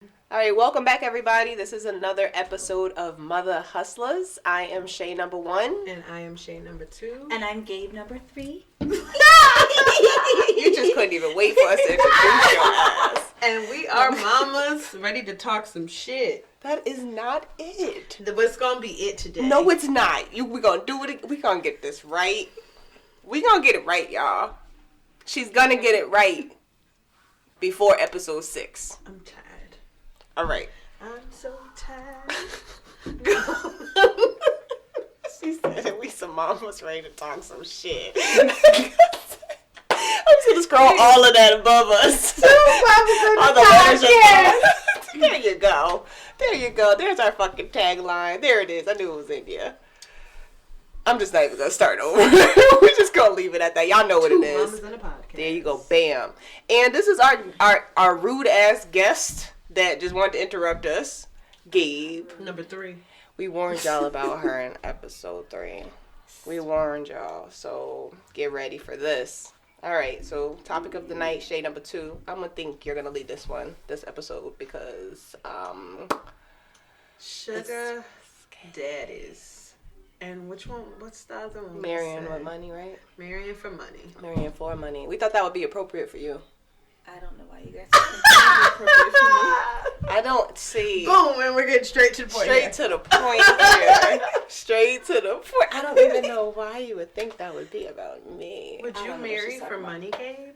All right, welcome back, everybody. This is another episode of MuthaHustlas. I am Shay number 1. And I am Shay number 2. And I'm Gabe number 3. You just couldn't even wait for us to introduce your ass. And we are mamas ready to talk some shit. That is not it. But it's going to be it today. No, it's not. We're going to do it. We're going to get this right. We're going to get it right, y'all. She's going to get it right before episode 6. I'm tired. All right. I'm so tired. She said we some mamas ready to talk some shit. I'm just going to scroll all of that above us. All the letters There you go. There you go. There's our fucking tagline. There it is. I knew it was India. I'm just not even going to start over. We're just going to leave it at that. Y'all know what it is. Mamas in a podcast. There you go. Bam. And this is our rude-ass guest that just wanted to interrupt us, Gabe. Number 3. We warned y'all about her in episode 3. We warned y'all. So get ready for this. All right, so topic of the night, Shay number 2. I'm gonna think you're gonna lead this episode, because Sugar daddies. And which one? What's the other one? marrying with money, right? Marrying for money. Marrying for money. We thought that would be appropriate for you. I don't know why you guys think it's appropriate for me. I don't see. Boom, and we're getting straight to the point. Straight to the point here. Straight to the point. I don't even know why you would think that would be about me. Would you marry for money, Gabe?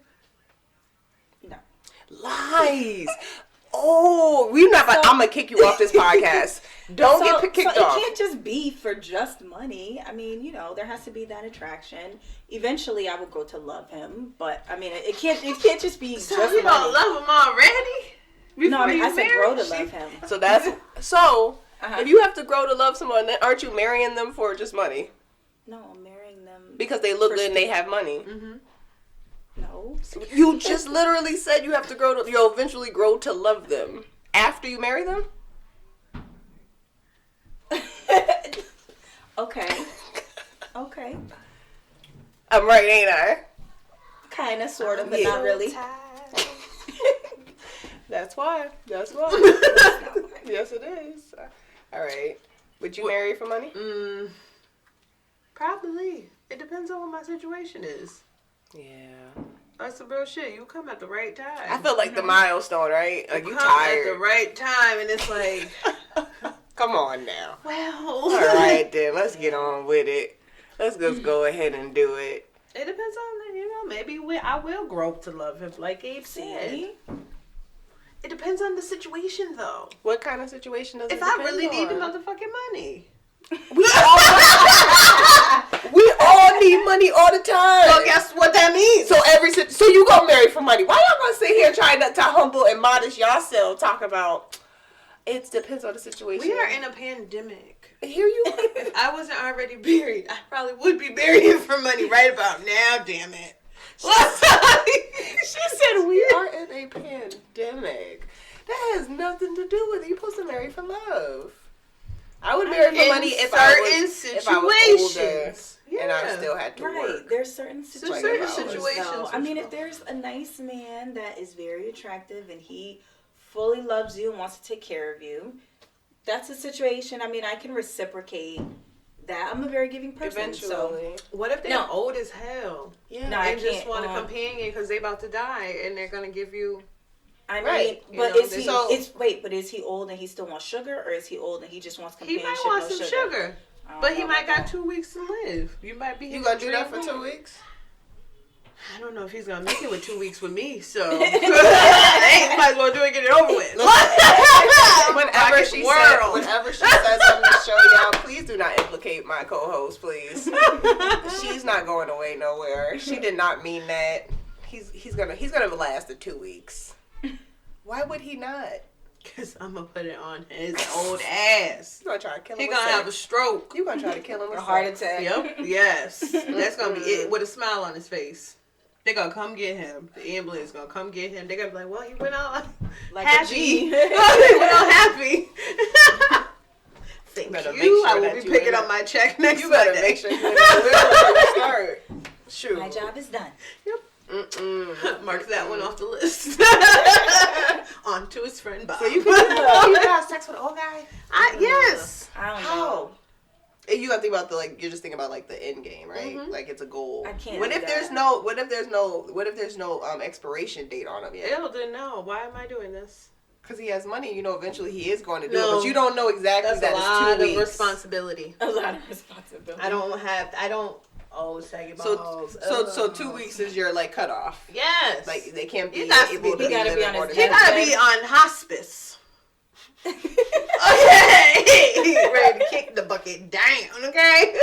No. Lies. Oh, we're not. I'm gonna kick you off this podcast. Don't get kicked off. It can't just be for just money. I mean, there has to be that attraction. Eventually, I will grow to love him, but I mean, it can't just be So just you money. don't love him already? No, I mean, I said married? grow to love him. So that's so. Uh-huh. If you have to grow to love someone, then aren't you marrying them for just money? No, I'm marrying them Because they look good and they have money. Mm-hmm. No. You just literally said you have to you'll eventually grow to love them after you marry them. Okay. I'm right, ain't I? Kind of, sort of, but Yeah. not really. That's why. Yes, it is. All right. Would you marry for money? Probably. It depends on what my situation is. Yeah. That's the real shit. You come at the right time. I feel like the milestone, right? Like you come tired. at the right time, and it's like, Come on now. well. All right, then. Let's get on with it. Let's just go ahead and do it. It depends on, maybe I will grow to love him, like Gabe said. See? It depends on the situation, though. What kind of situation does it If I depend really need the on? motherfucking money. We all need money all the time. So guess what that means? So so you gonna marry for money? Why y'all gonna sit here trying to humble and modest yourself? Talk about it depends on the situation. We are in a pandemic. Here you. If I wasn't already married, I probably would be marrying for money right about now. Damn it. She said we are in a pandemic. That has nothing to do with it. You're supposed to marry for love. I would marry for money if I was older and I still had to Right. work. There's certain situations. certain situations. though. I mean, if there's a nice man that is very attractive and he fully loves you and wants to take care of you, that's a situation. I mean, I can reciprocate that. I'm a very giving person. Eventually. What if they're old as hell? Yeah. No, I And just can't, want a companion because they about to die and they're going to give you... I mean, Right. but is he old and he still wants sugar, or is he old and he just wants He companionship? might want some sugar. But he might got 2 weeks to live. You might be... You gonna do that for 2 weeks? I don't know if he's gonna make it with 2 weeks with me, so hey, might as well do it, get it over with. Whenever she says something to show y'all, please do not implicate my co-host, please. She's not going away nowhere. She did not mean that. He's gonna last the 2 weeks. Why would he not? Because I'm gonna put it on his old ass. You gonna try to kill him? He with gonna sex? have a stroke. You gonna try to kill him with A heart sex? attack. Yep. Yes. That's gonna be it with a smile on his face. They're gonna come get him. The ambulance gonna come get him. They're gonna be like, well, he went out Like happy. a G. He went out happy. Thank better you. make sure I will that be you picking in up my check next You better Monday. make sure you in that will when you start. Shoot. My job is done. Yep. Mark that one off the list. On to his friend Bob. So you can have sex with an old guy? Yes. I don't know. How? And you gotta think about you're just thinking about like the end game, right? Mm-hmm. Like it's a goal. I can't. What do if that. what if there's no expiration date on him yet? Ew, then no. Why am I doing this? Because he has money, eventually he is going to do it, No. but you don't know exactly That's that a it's lot 2 of weeks. responsibility. A lot of responsibility. I don't. Oh, saggy balls. So 2 weeks is your cutoff. Yes. Like they can't be He got to able be- to he gotta live be in on his ordinary- He gotta be on hospice. Okay. Ready to kick the bucket down, okay?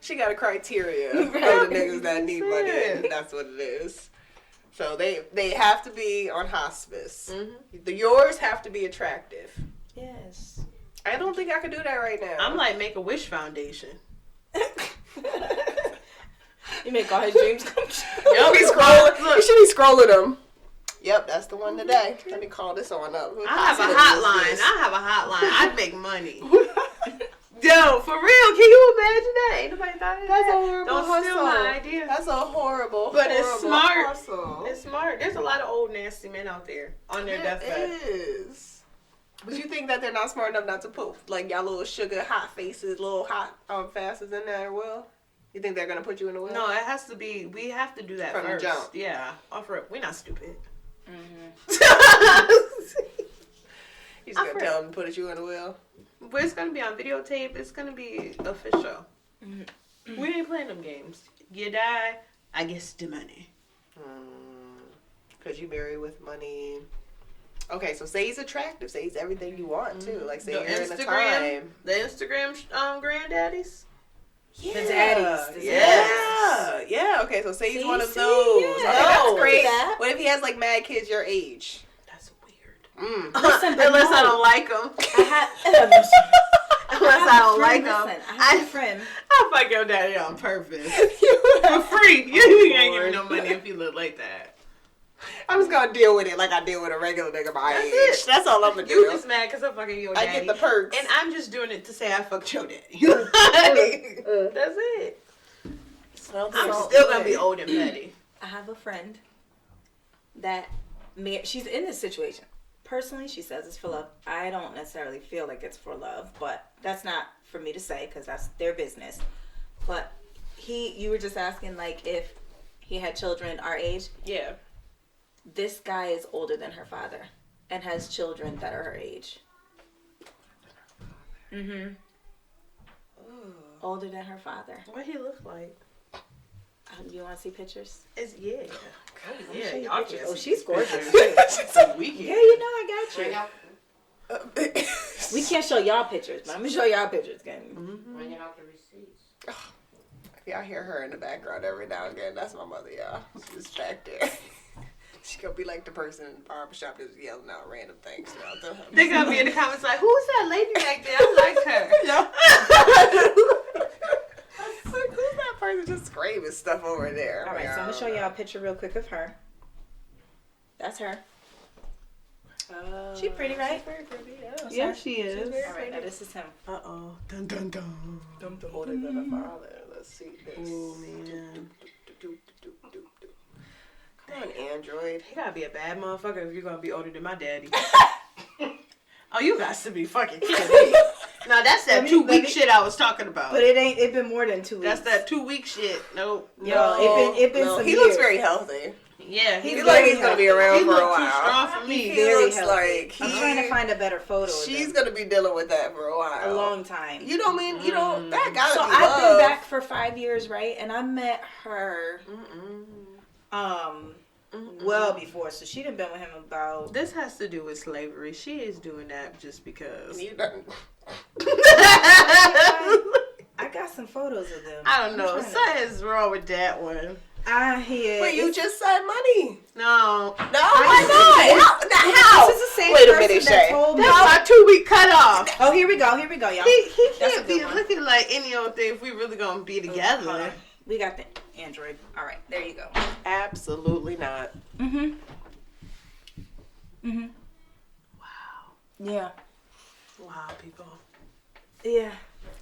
She got a criteria for the niggas that need money, and that's what it is. So they have to be on hospice. Mm-hmm. Yours have to be attractive. Yes. I don't think I could do that right now. I'm like Make-A-Wish Foundation. You make all his dreams come true. Yo, he's scrolling. You should be scrolling them. Yep, that's the one today. Let me call this one up. I have a hotline. I'd make money. Yo, for real, can you imagine that? Ain't nobody thought of That's that. a horrible Don't hustle. steal my idea. That's a horrible, But it's horrible smart. hustle. It's smart. There's a lot of old nasty men out there on their deathbed. It is. But you think that they're not smart enough not to put y'all little sugar hot faces, little hot fasters in there? Well, you think they're gonna put you in the will? No, it has to be. We have to do that From the first. jump. Yeah, offer it. We're not stupid. He's gonna tell them to put you in the will. But it's gonna be on videotape. It's gonna be official. We ain't playing them games. You die, I guess the money. Cause you marry with money. Okay, so say he's attractive. Say he's everything you want too. Like say you're in the time. The Instagram granddaddies. Yeah. The daddies. Yeah. Okay, so say he's one of See? those. Yeah. Okay, that's Oh, great. that. What if he has mad kids your age? That's weird. Listen, but Unless I no. don't like them. Unless Unless I don't like them. Listen, I have a friend. I'll fuck your daddy on purpose. For free. You ain't giving me no money if you look like that. I'm just gonna deal with it like I deal with a regular nigga my That's age. it. That's all I'm gonna You do. just mad because I'm fucking your I daddy. get the perks. And I'm just doing it to say I fucked your daddy. That's it. I'm still gonna be old and petty. I have a friend that she's in this situation. Personally, she says it's for love. I don't necessarily feel like it's for love, but that's not for me to say because that's their business. But you were just asking if he had children our age. Yeah. This guy is older than her father and has children that are her age. Mm-hmm. Older than her father. What he look like? You want to see pictures? Yeah. I'll Yeah, show you y'all pictures. can Oh, see she's gorgeous. It's a weekend. Yeah, I got you. We can't show y'all pictures, but I'm gonna show y'all pictures, gang. Bringing out the receipts. Y'all hear her in the background every now and again. That's my mother, y'all. She's back there. She gonna be like the person in the barbershop that's yelling out random things throughout the house. They gonna be in the comments like, who's that lady back there? I like her. Like, who's that person just screaming stuff over there? All right, so I'm gonna show y'all a picture real quick of her. That's her. She pretty, right? Very pretty, Yeah, she is. All right, now this is him. Uh-oh. Dun, dun, dun. Older than a father. Let's see this. Oh, man. Come on, Android. You gotta be a bad motherfucker if you're gonna be older than my daddy. Oh, you got to be fucking kidding me. Now, that's that 2 week shit I was talking about. But it been more than 2 weeks. That's that 2 week shit. Nope. Yo, it been some He years. looks very healthy. Yeah. He looks like he's gonna be around He for a look too while. strong for me. He Very looks healthy. like I'm trying to find a better photo. She's gonna be dealing with that for a while. a long time. You don't mean that gotta So be I've love. been back for 5 years, right? And I met her well before, so she done been with him about. This has to do with slavery. She is doing that just because. You done- I got some photos of them. I don't know. I'm trying to- Something's wrong with that one. I hear. But you just said money. No. No, why not? How? This is the same Wait a person minute, that Shay. told me. That's my 2 week cutoff. Oh, here we go, y'all. He That's a can't good be one. looking like any old thing if we really gonna be Hold together. on. We got the Android. All right, there you go. Absolutely not. Wow. Yeah. Wow, people. Yeah.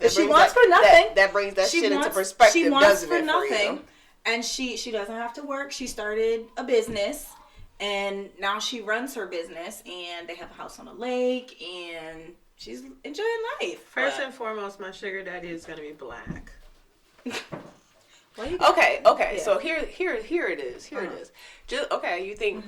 That She brings wants that- for nothing. That brings that She shit into wants- perspective, she wants doesn't for it, nothing. you? And she doesn't have to work. She started a business, and now she runs her business, and they have a house on a lake, and she's enjoying life. First and foremost, my sugar daddy is gonna be black. Okay. Yeah. So here it is. Here it is. Just okay. You think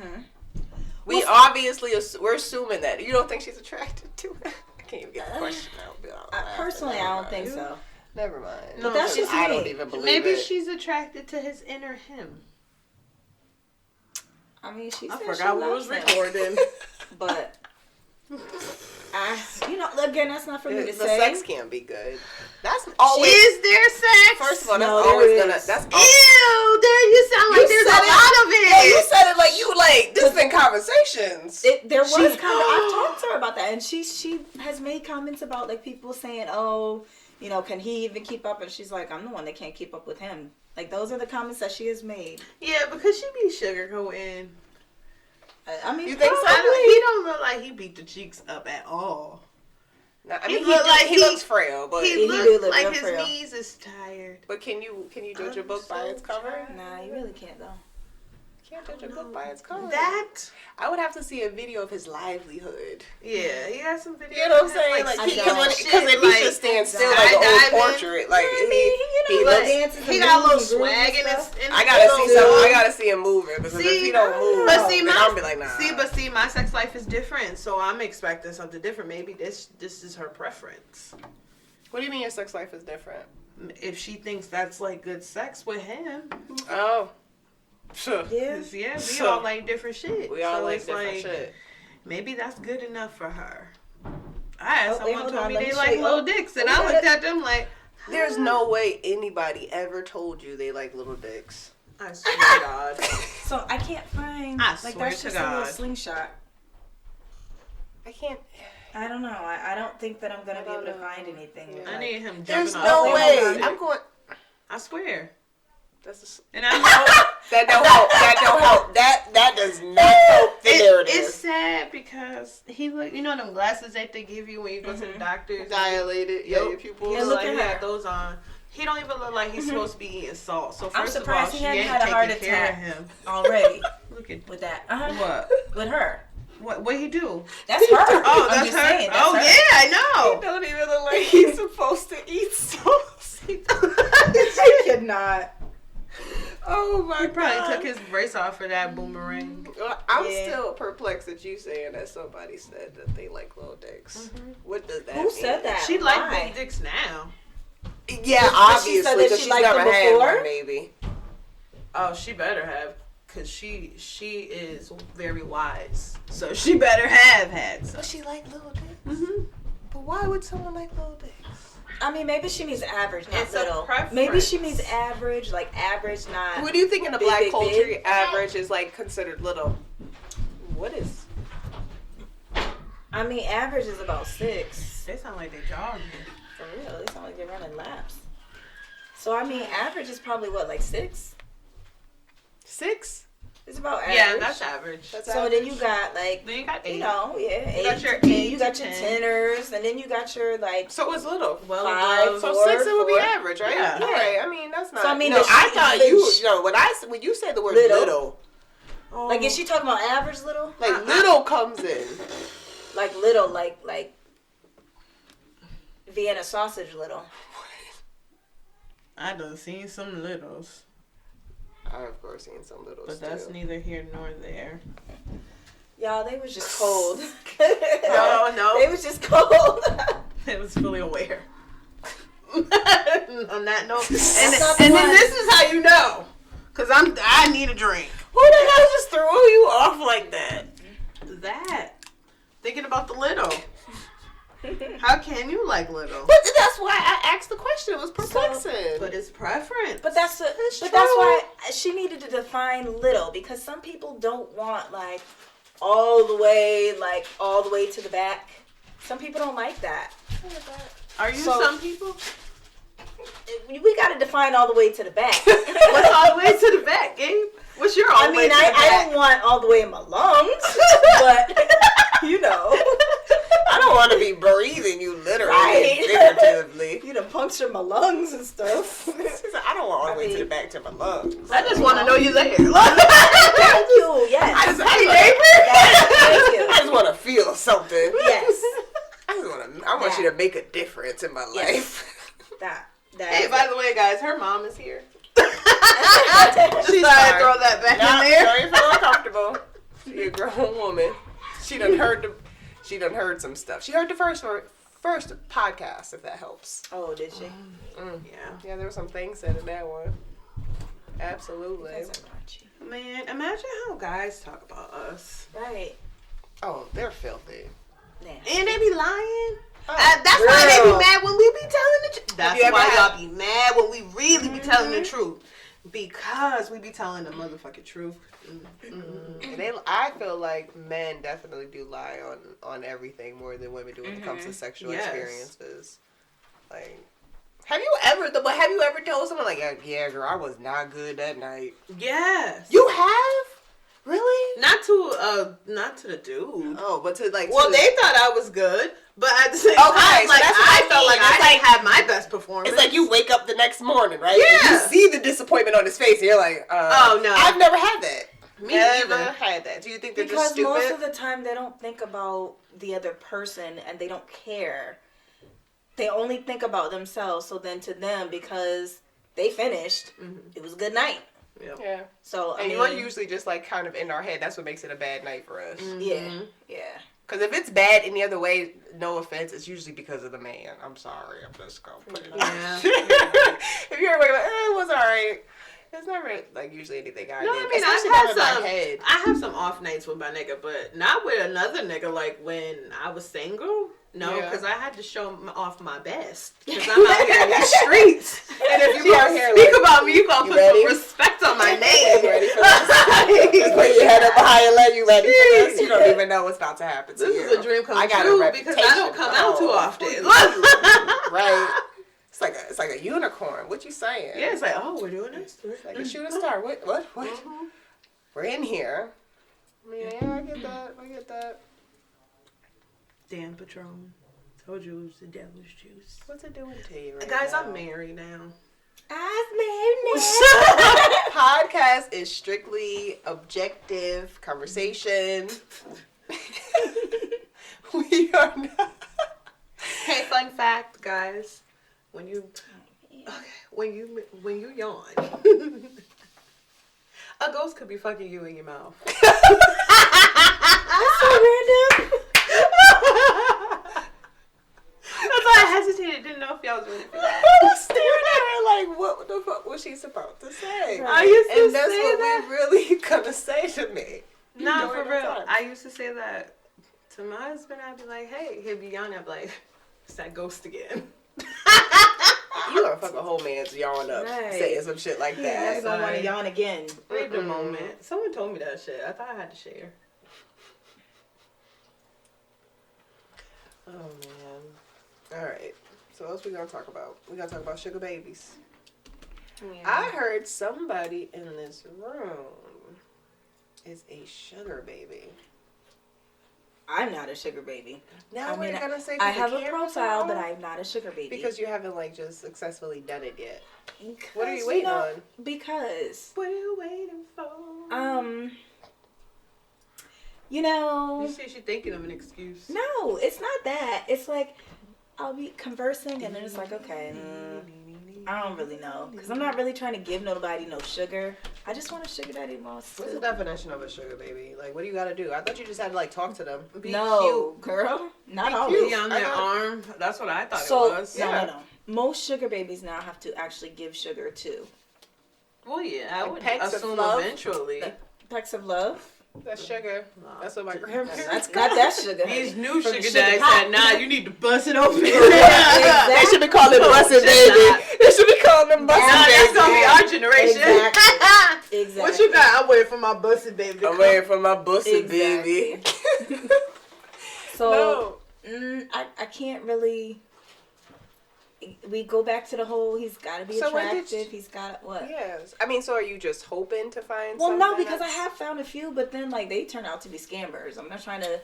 we obviously we're assuming that you don't think she's attracted to it? I can't even get the question out. Personally, I don't think so. Never mind. No, that's just I me. don't even believe Maybe it. she's attracted to his inner him. I mean, she I said forgot she what loves was him. recording. But again, that's not for me to The say. sex can't be good. That's always. Is there sex? First of all, No, that's always there gonna. is. That's Ew, there you sound like there's a lot of it. Yeah, you said it like you like this is in conversations. There was I've talked to her about that, and she has made comments about like people saying, "Oh, you know, can he even keep up?" And she's like, "I'm the one that can't keep up with him." Like those are the comments that she has made. Yeah, because she be sugarcoating. I mean, You think so? He don't look like he beat the cheeks up at all. No, I mean, he he looks frail, but He do looks look like real his frail. knees is tired. but can you judge a book by its cover? Nah, you really can't though. Can't judge a book by its cover. That, I would have to see a video of his livelihood. yeah, he has some videos. You know what I'm saying? I Like, don't. because if he just stands still like an old skydiving. portrait, like he like, looks. dances He and got a little moves and grooves swag and in his. stuff. In I his gotta see little- some. I gotta see him moving because if he don't move, But see, then my I'll be like, nah. See, my sex life is different, so I'm expecting something different. Maybe this is her preference. What do you mean your sex life is different? If she thinks that's like good sex with him, Oh, sure. Yeah. 'cause, yeah, we So, all like different shit. We all So like it's different shit. Maybe that's good enough for her. I had wait, someone hold told on, me let they me like show you. little dicks, and Oh, I we looked got at them like, There's no way anybody ever told you they like little dicks. I swear to God. So I can't find. I like swear that's to just a little God. slingshot. I can't. I don't know. I don't think that I'm gonna be able to find anything. Yeah. I like- need him jumping There's off no the way. building. I'm going. I swear. That's And I know that don't help. That don't help. That does not help the narrative. it's sad because he look. You know them glasses that they give you when you go to the doctor. Dilated. Yeah, your pupils. He And look look like he at had her. those on. He don't even look like he's supposed to be eating salt. So I'm first of all, surprised she he hadn't ain't had a heart taking care of attack. him. already Look at with that. what? With her. What he do? That's her. Oh, I'm that's just her. saying, that's Oh her. yeah, I He know. don't even look like he's supposed to eat sauce. I cannot. Oh my He probably god. took his brace off for that boomerang. Well, I'm Yeah. still perplexed at you saying that somebody said that they like little dicks. What does that Who mean? said that? She like Why? big dicks now. Yeah, But she said obviously, that because she she's liked never them had before? one, maybe. Oh, she better have, cause she is very wise. So she better have had some. But she like little dicks. Mm-hmm. But why would someone like little dicks? I mean, maybe she means average, not It's a little. preference. Maybe she means average, like average, not. What do you think in the Big, black big, culture, big? average is like considered little? What is? I mean, average is about 6. They sound like they jogging. For real, they sound like they're running laps. So I mean, average is probably what, like 6? 6? It's about average. Yeah, that's average. That's So then you got like, Then you got 8. you know, yeah, You got 8 your to 10. 8 You got to your 10. tenors, and then you got your like. So it's little. Well, 5, above. So 4, 6 it would be 4. average, right? Yeah. All right. I mean, that's not. So, I mean, no, the- I thought the- you know when you said the word Little. little, Oh. Like, is she talking about average little? like little comes in. Like little, like Vienna sausage little. I done seen some littles, I of course seen some littles but that's too. neither here nor there. Y'all, they was just cold. No. They was just cold. It was fully aware. On that note, and not then the one. this is how you know, cause I need a drink. Who the hell just threw you off like that? That thinking about the little. How can you like little? But that's why I asked the question. It was perplexing. But it's preference. But that's why she needed to define little, because some people don't want like all the way to the back. Some people don't like that. Are you So- some people? We got to define all the way to the back. What's all the way to the back, Gabe? What's your all I the way mean, to the I back? don't want all the way in my lungs, but you know, I don't want to be breathing you literally Right. and figuratively. You done punctured my lungs and stuff. She said, I don't want all the way to the back to my lungs. I just want to know you're there. Thank you. Yes. I just, Thank you. I just want to feel something. Yes. I want you to make a difference in my life. That Hey, by the way, guys, her mom is here. She's Sorry to throw that back in there. Don't even feel uncomfortable. She a grown woman. She done heard some stuff. She heard the first podcast, if that helps. Oh, did she? Yeah, there were some things said in that one. Absolutely. Man, imagine how guys talk about us. Right. Oh, they're filthy. Nasty. And they be lying. Oh, That's girl. why they be mad when we be telling the truth. That's you ever why had- y'all be mad when we really be telling the truth. Because we be telling the motherfucking truth. I feel like men definitely do lie on everything more than women do when it comes to sexual experiences. Like, have you ever told someone like, yeah, girl, I was not good that night? Yes. You have? Really? Not to the dude. Oh, but to like. Well, they thought I was good, but at the same time, so like that's what I I felt mean. like It's I didn't have my best performance. It's like you wake up the next morning, right? Yeah. And you see the disappointment on his face, and you're like, oh no, I've never had that. Me Never either. had that. Do you think they're Because just stupid? most of the time they don't think about the other person and they don't care. They only think about themselves. So then to them, because they finished, it was a good night. Yep. Yeah. So I And mean, you're usually just like kind of in our head. That's what makes it a bad night for us. yeah. Because if it's bad any other way, no offense, it's usually because of the man. I'm sorry. I'm just going to put it Yeah. If you're like, it was alright. It's never like usually anything I No, did. I mean Especially I've not in had my head. I have some off nights with my nigga, but not with another nigga. Like when I was single, no, Yeah. because I had to show off my best. Because I'm out here in these streets, and if you She out gonna here speak like, about me, you gonna you put ready? some respect on my name. You ready for this? Just put your head up behind your leg. You ready for this? You don't even know what's about to happen to This you. is a dream come I got a true because I don't reputation. come out too often. Right. It's like a unicorn. What you saying? Yeah, it's like, oh, we're doing this. It's like a shooting star. What? We're in here. Yeah, I get that. Damn Patron. Told you it was the devil's juice. What's it doing to you right Guys, now? I'm married now. Podcast is strictly objective conversation. We are not. Hey, fun fact, guys. When you yawn, a ghost could be fucking you in your mouth. That's so random. That's why I hesitated. Didn't know if y'all was ready for that. I was staring at her like, what the fuck was she supposed to say? I used to And that's say what that. we really gonna say to me. Nah, You for know real. it all the time. I used to say that to my husband. I'd be like, hey, he'd be yawning. I'd be like, it's that ghost again. You gonna fuck a whole man's yawn up Right. saying some shit like I that. don't want to yawn again. Wait a moment. Someone told me that shit. I thought I had to share. Oh man. Alright. So what else we gonna talk about? We gonna talk about sugar babies. I heard somebody in this room is a sugar baby. I'm not a sugar baby. Now I what are mean, you gonna say? I 'cause have the a camera's profile, on? but I'm not a sugar baby. Because you haven't like just successfully done it yet. Because, What are you waiting on? Because, What are you waiting for? you know, You see, she's thinking of an excuse. no, it's not that. It's like I'll be conversing and then it's like, okay, I don't really know. Because I'm not really trying to give nobody no sugar. I just want a sugar daddy wants What's the to. definition of a sugar baby? Like, what do you gotta do? I thought you just had to like talk to them. Be No, cute. girl, not Be always. cute. Be on I their got- arm. That's what I thought So, it was. no. Most sugar babies now have to actually give sugar too. Well, yeah, I Like would pecks of assume love? eventually. Pecks of love. That's sugar. That's what my grandparents. That's not that sugar. These new From the sugar sugar daddies pop. said, nah, you need to bust it open. They should be calling them busted Just baby. not. They should be calling them Nah, busted that's gonna be baby. our generation. Exactly. Exactly. What you got? I'm waiting for my busted baby to I'm come. waiting for my busted Exactly. baby. So No. I can't really. We go back to the whole. He's got to be So when did attractive. He's got what? Yes. I mean, so are you just hoping to find Well, something no, because I that's- have found a few, but then like they turn out to be scammers. I'm not trying to.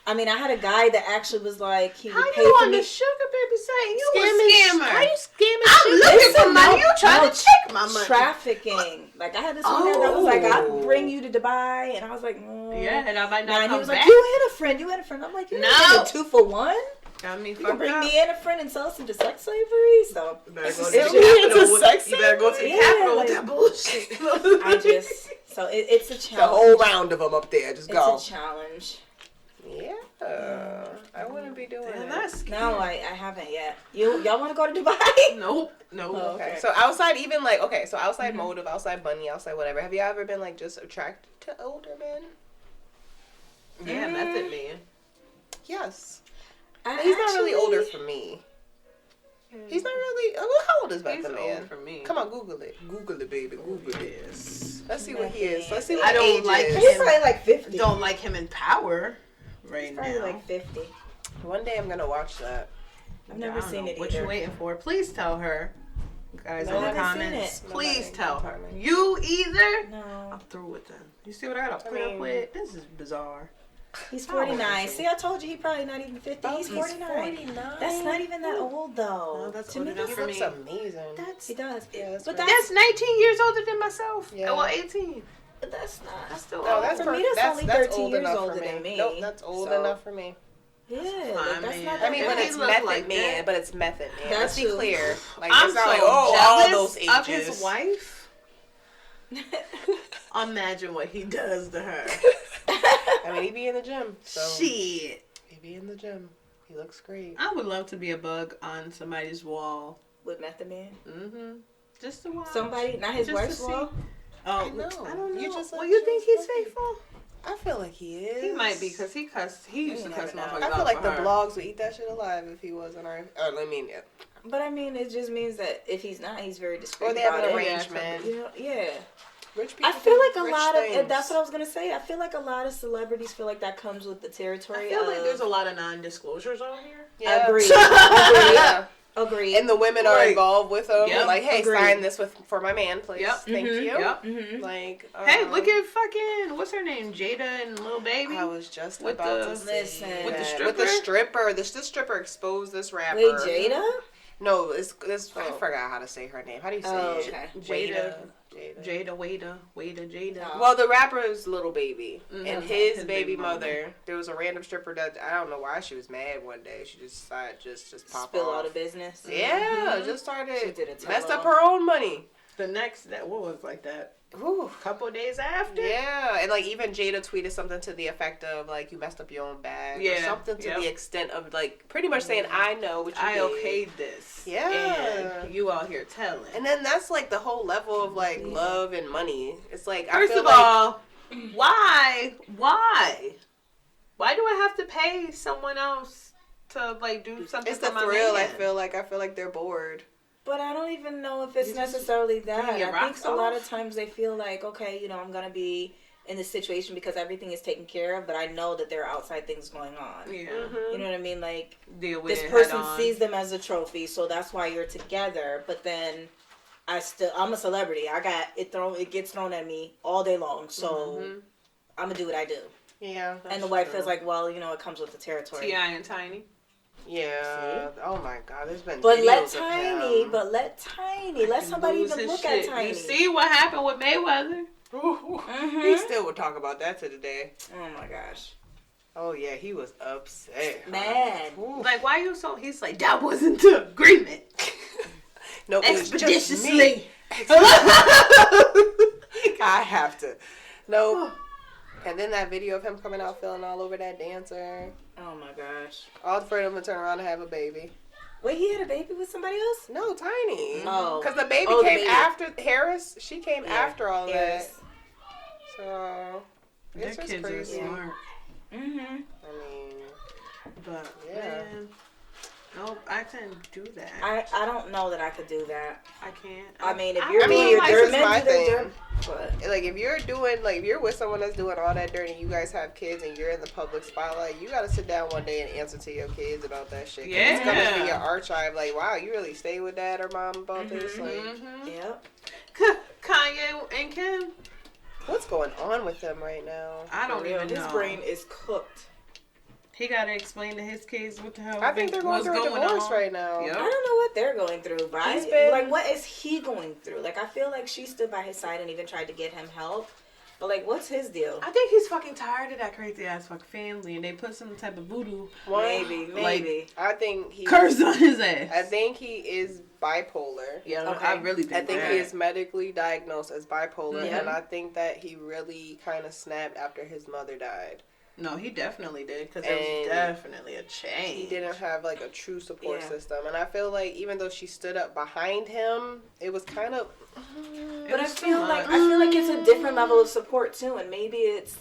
I mean, I had a guy that actually was like, he would How pay you for on me. the sugar baby saying you Scamming, a scammer? how you scamming I'm sugar? looking for Listen, money. no, You trying no, to check my money? Trafficking. Like, I had this one guy that was like, I'll bring you to Dubai. And I was like, Yeah, and I might not and come he was back. like, you had a friend. You had a friend. I'm like, you No. had a 2-for-1? I mean, You can fuck bring up. me and a friend and sell us into sex slavery? So, You better go to Is the it Capitol. sex You better go to the Yeah, Capitol like- with that bullshit. I just, so it's a The challenge. whole round of them up there. Just go. It's a challenge. Yeah. I wouldn't be doing Damn, it. that's No, I haven't yet. Y'all want to go to Dubai? Nope. Oh, Okay. okay. So outside, even like, okay, so outside motive, outside bunny, outside whatever. Have you ever been like just attracted to older men? Yeah, method man. Yes. I He's not really actually- older for me. He's not really. How old is He's Method old Man? for me. Come on, Google it. Google it, baby. Google it. Yes. Let's see what he is. Method Let's see Man. what I don't age like is. He's probably like 50. Don't like him in power right He's probably now. like 50. One day I'm gonna watch that. I've never I don't seen know it what either. you waiting for? Please tell her, guys, No, in I the haven't seen comments. it. Please Nobody. tell her. Nobody. You either? No. I'm through with them. You see what I gotta put up mean- with? This is bizarre. He's How old is 49. he? See, I told you he probably not even 50. He's 49. That's not even that old though. No, that's to old me, enough He for looks me. amazing. he does. Yeah, that's but right. that's That's 19 years older than myself. Yeah. Well, 18. but that's not. That's still No, old. that's For me, perfect. that's only 13 old years enough older for than me. Nope, that's old So- enough for me. Yeah, Fine, like, that's man. not I that mean, If but he it's look Method like Man. that- But it's Method Man. Let's That's be true. clear. Like I'm it's not so like all those jealous of ages. his wife. Imagine what he does to her. I mean, he be in the gym. So Shit. he be in the gym. He looks great. I would love to be a bug on somebody's wall. with Method Man. Mm-hmm. Just to watch. Somebody, not his Just wife's to see. wall. Oh, I know. I don't know. You just well, like you think he's just- faithful? I feel like he is. He might be because he cussed. He used to You cuss never know. motherfuckers I feel out like for the her. blogs would eat that shit alive if he wasn't our. I mean, yeah. But I mean, it just means that if he's not, he's very discreet Or they have about an it. arrangement. You know, yeah. Rich people. I feel do like a rich lot things. of that's what I was gonna say. I feel like a lot of celebrities feel like that comes with the territory. I feel like of- there's a lot of non-disclosures on here. Yeah. Agreed. Yeah. Agreed. And the women are Right. involved with them. Yep. Like, hey, Agreed. sign this for my man, please. Yep. Thank Mhm. you. Yep. Mm-hmm. Like, Hey, look at fucking what's her name, Jada and Lil Baby. I was just With about the- to say Listen. With the that. With the stripper. This stripper exposed this rapper. Wait, Jada? No, it's this. I Oh. forgot how to say her name. How do you say Oh, it? okay. Jada. Jada. Well, the rapper is Little Baby, Mhm. and Okay. his baby mother. There was a random stripper that I don't know why she was mad one day. She just decided just pop Spill off. all the business. Yeah, Mhm. just started She did a messed up tell-all. her own money. The next what was like that? Whew. Couple days after. Yeah, and like even Jada tweeted something to the effect of like you messed up your own bag, or Yeah, something to yep. the extent of like pretty much saying I know what you I did. okayed this. Yeah. And you out here telling. And then that's like the whole level of like love and money. It's like First I feel of like, all, why do I have to pay someone else to like do something it's the for my thrill. man? I feel like they're bored. But I don't even know if it's You just necessarily that. turn your I think rocks a lot of off? times they feel like, okay, you know, I'm going to be in this situation because everything is taken care of, but I know that there are outside things going on. Yeah. You know what I mean? Like, Deal with this it person head on. sees them as a trophy, so that's why you're together, but then I'm a celebrity. It gets thrown at me all day long, so Mhm. I'm going to do what I do. Yeah. And the wife feels like, well, you know, it comes with the territory. T.I. and Tiny. Yeah. Oh my God, there's been. But let videos of Tiny, him. let somebody Lose even his look shit. at Tiny. You see what happened with Mayweather? Mhm. He still would talk about that to today. Oh my gosh. Oh yeah, he was upset. Mad. Ooh. Like, why you so? He's like, that wasn't the agreement. No, it was just Expeditiously. me. I have to. No. And then that video of him coming out feeling all over that dancer. Oh my gosh. All for them to turn around and have a baby. Wait, he had a baby with somebody else? No, Tiny. Oh. Because the baby Oh, the came baby. after Harris. She came Yeah, after all Harris. that. So, it's That just kids are crazy. smart. Mm-hmm. I mean, But, Yeah. man. Nope, I couldn't do that. I don't know that I could do that. I can't. I mean, if you're I mean, doing your life dirt, is men my do their thing. dirt. But like if you're with someone that's doing all that dirt and you guys have kids and you're in the public spotlight, you gotta sit down one day and answer to your kids about that shit. 'Cause it's gonna Yeah. be your archive. Like, wow, you really stay with dad or mom about this? Like, Mm-hmm. yep. Kanye and Kim. what's going on with them right now? I don't even His know. brain is cooked. He gotta explain to his kids what the hell. I think they're going through a divorce right now. Yep. I don't know what they're going through, but like, what is he going through? Like, I feel like she stood by his side and even tried to get him help. But, like, what's his deal? I think he's fucking tired of that crazy ass fucking family, and they put some type of voodoo. Maybe. Like, I think he curse on his ass. I think he is bipolar. Yeah, okay. I really think. I think he is medically diagnosed as bipolar, Mm-hmm. and I think that he really kind of snapped after his mother died. No, he definitely did, because it was definitely a change. He didn't have like a true support Yeah. system, and I feel like even though she stood up behind him, it was kind of. But I feel like it's a different level of support too, and maybe it's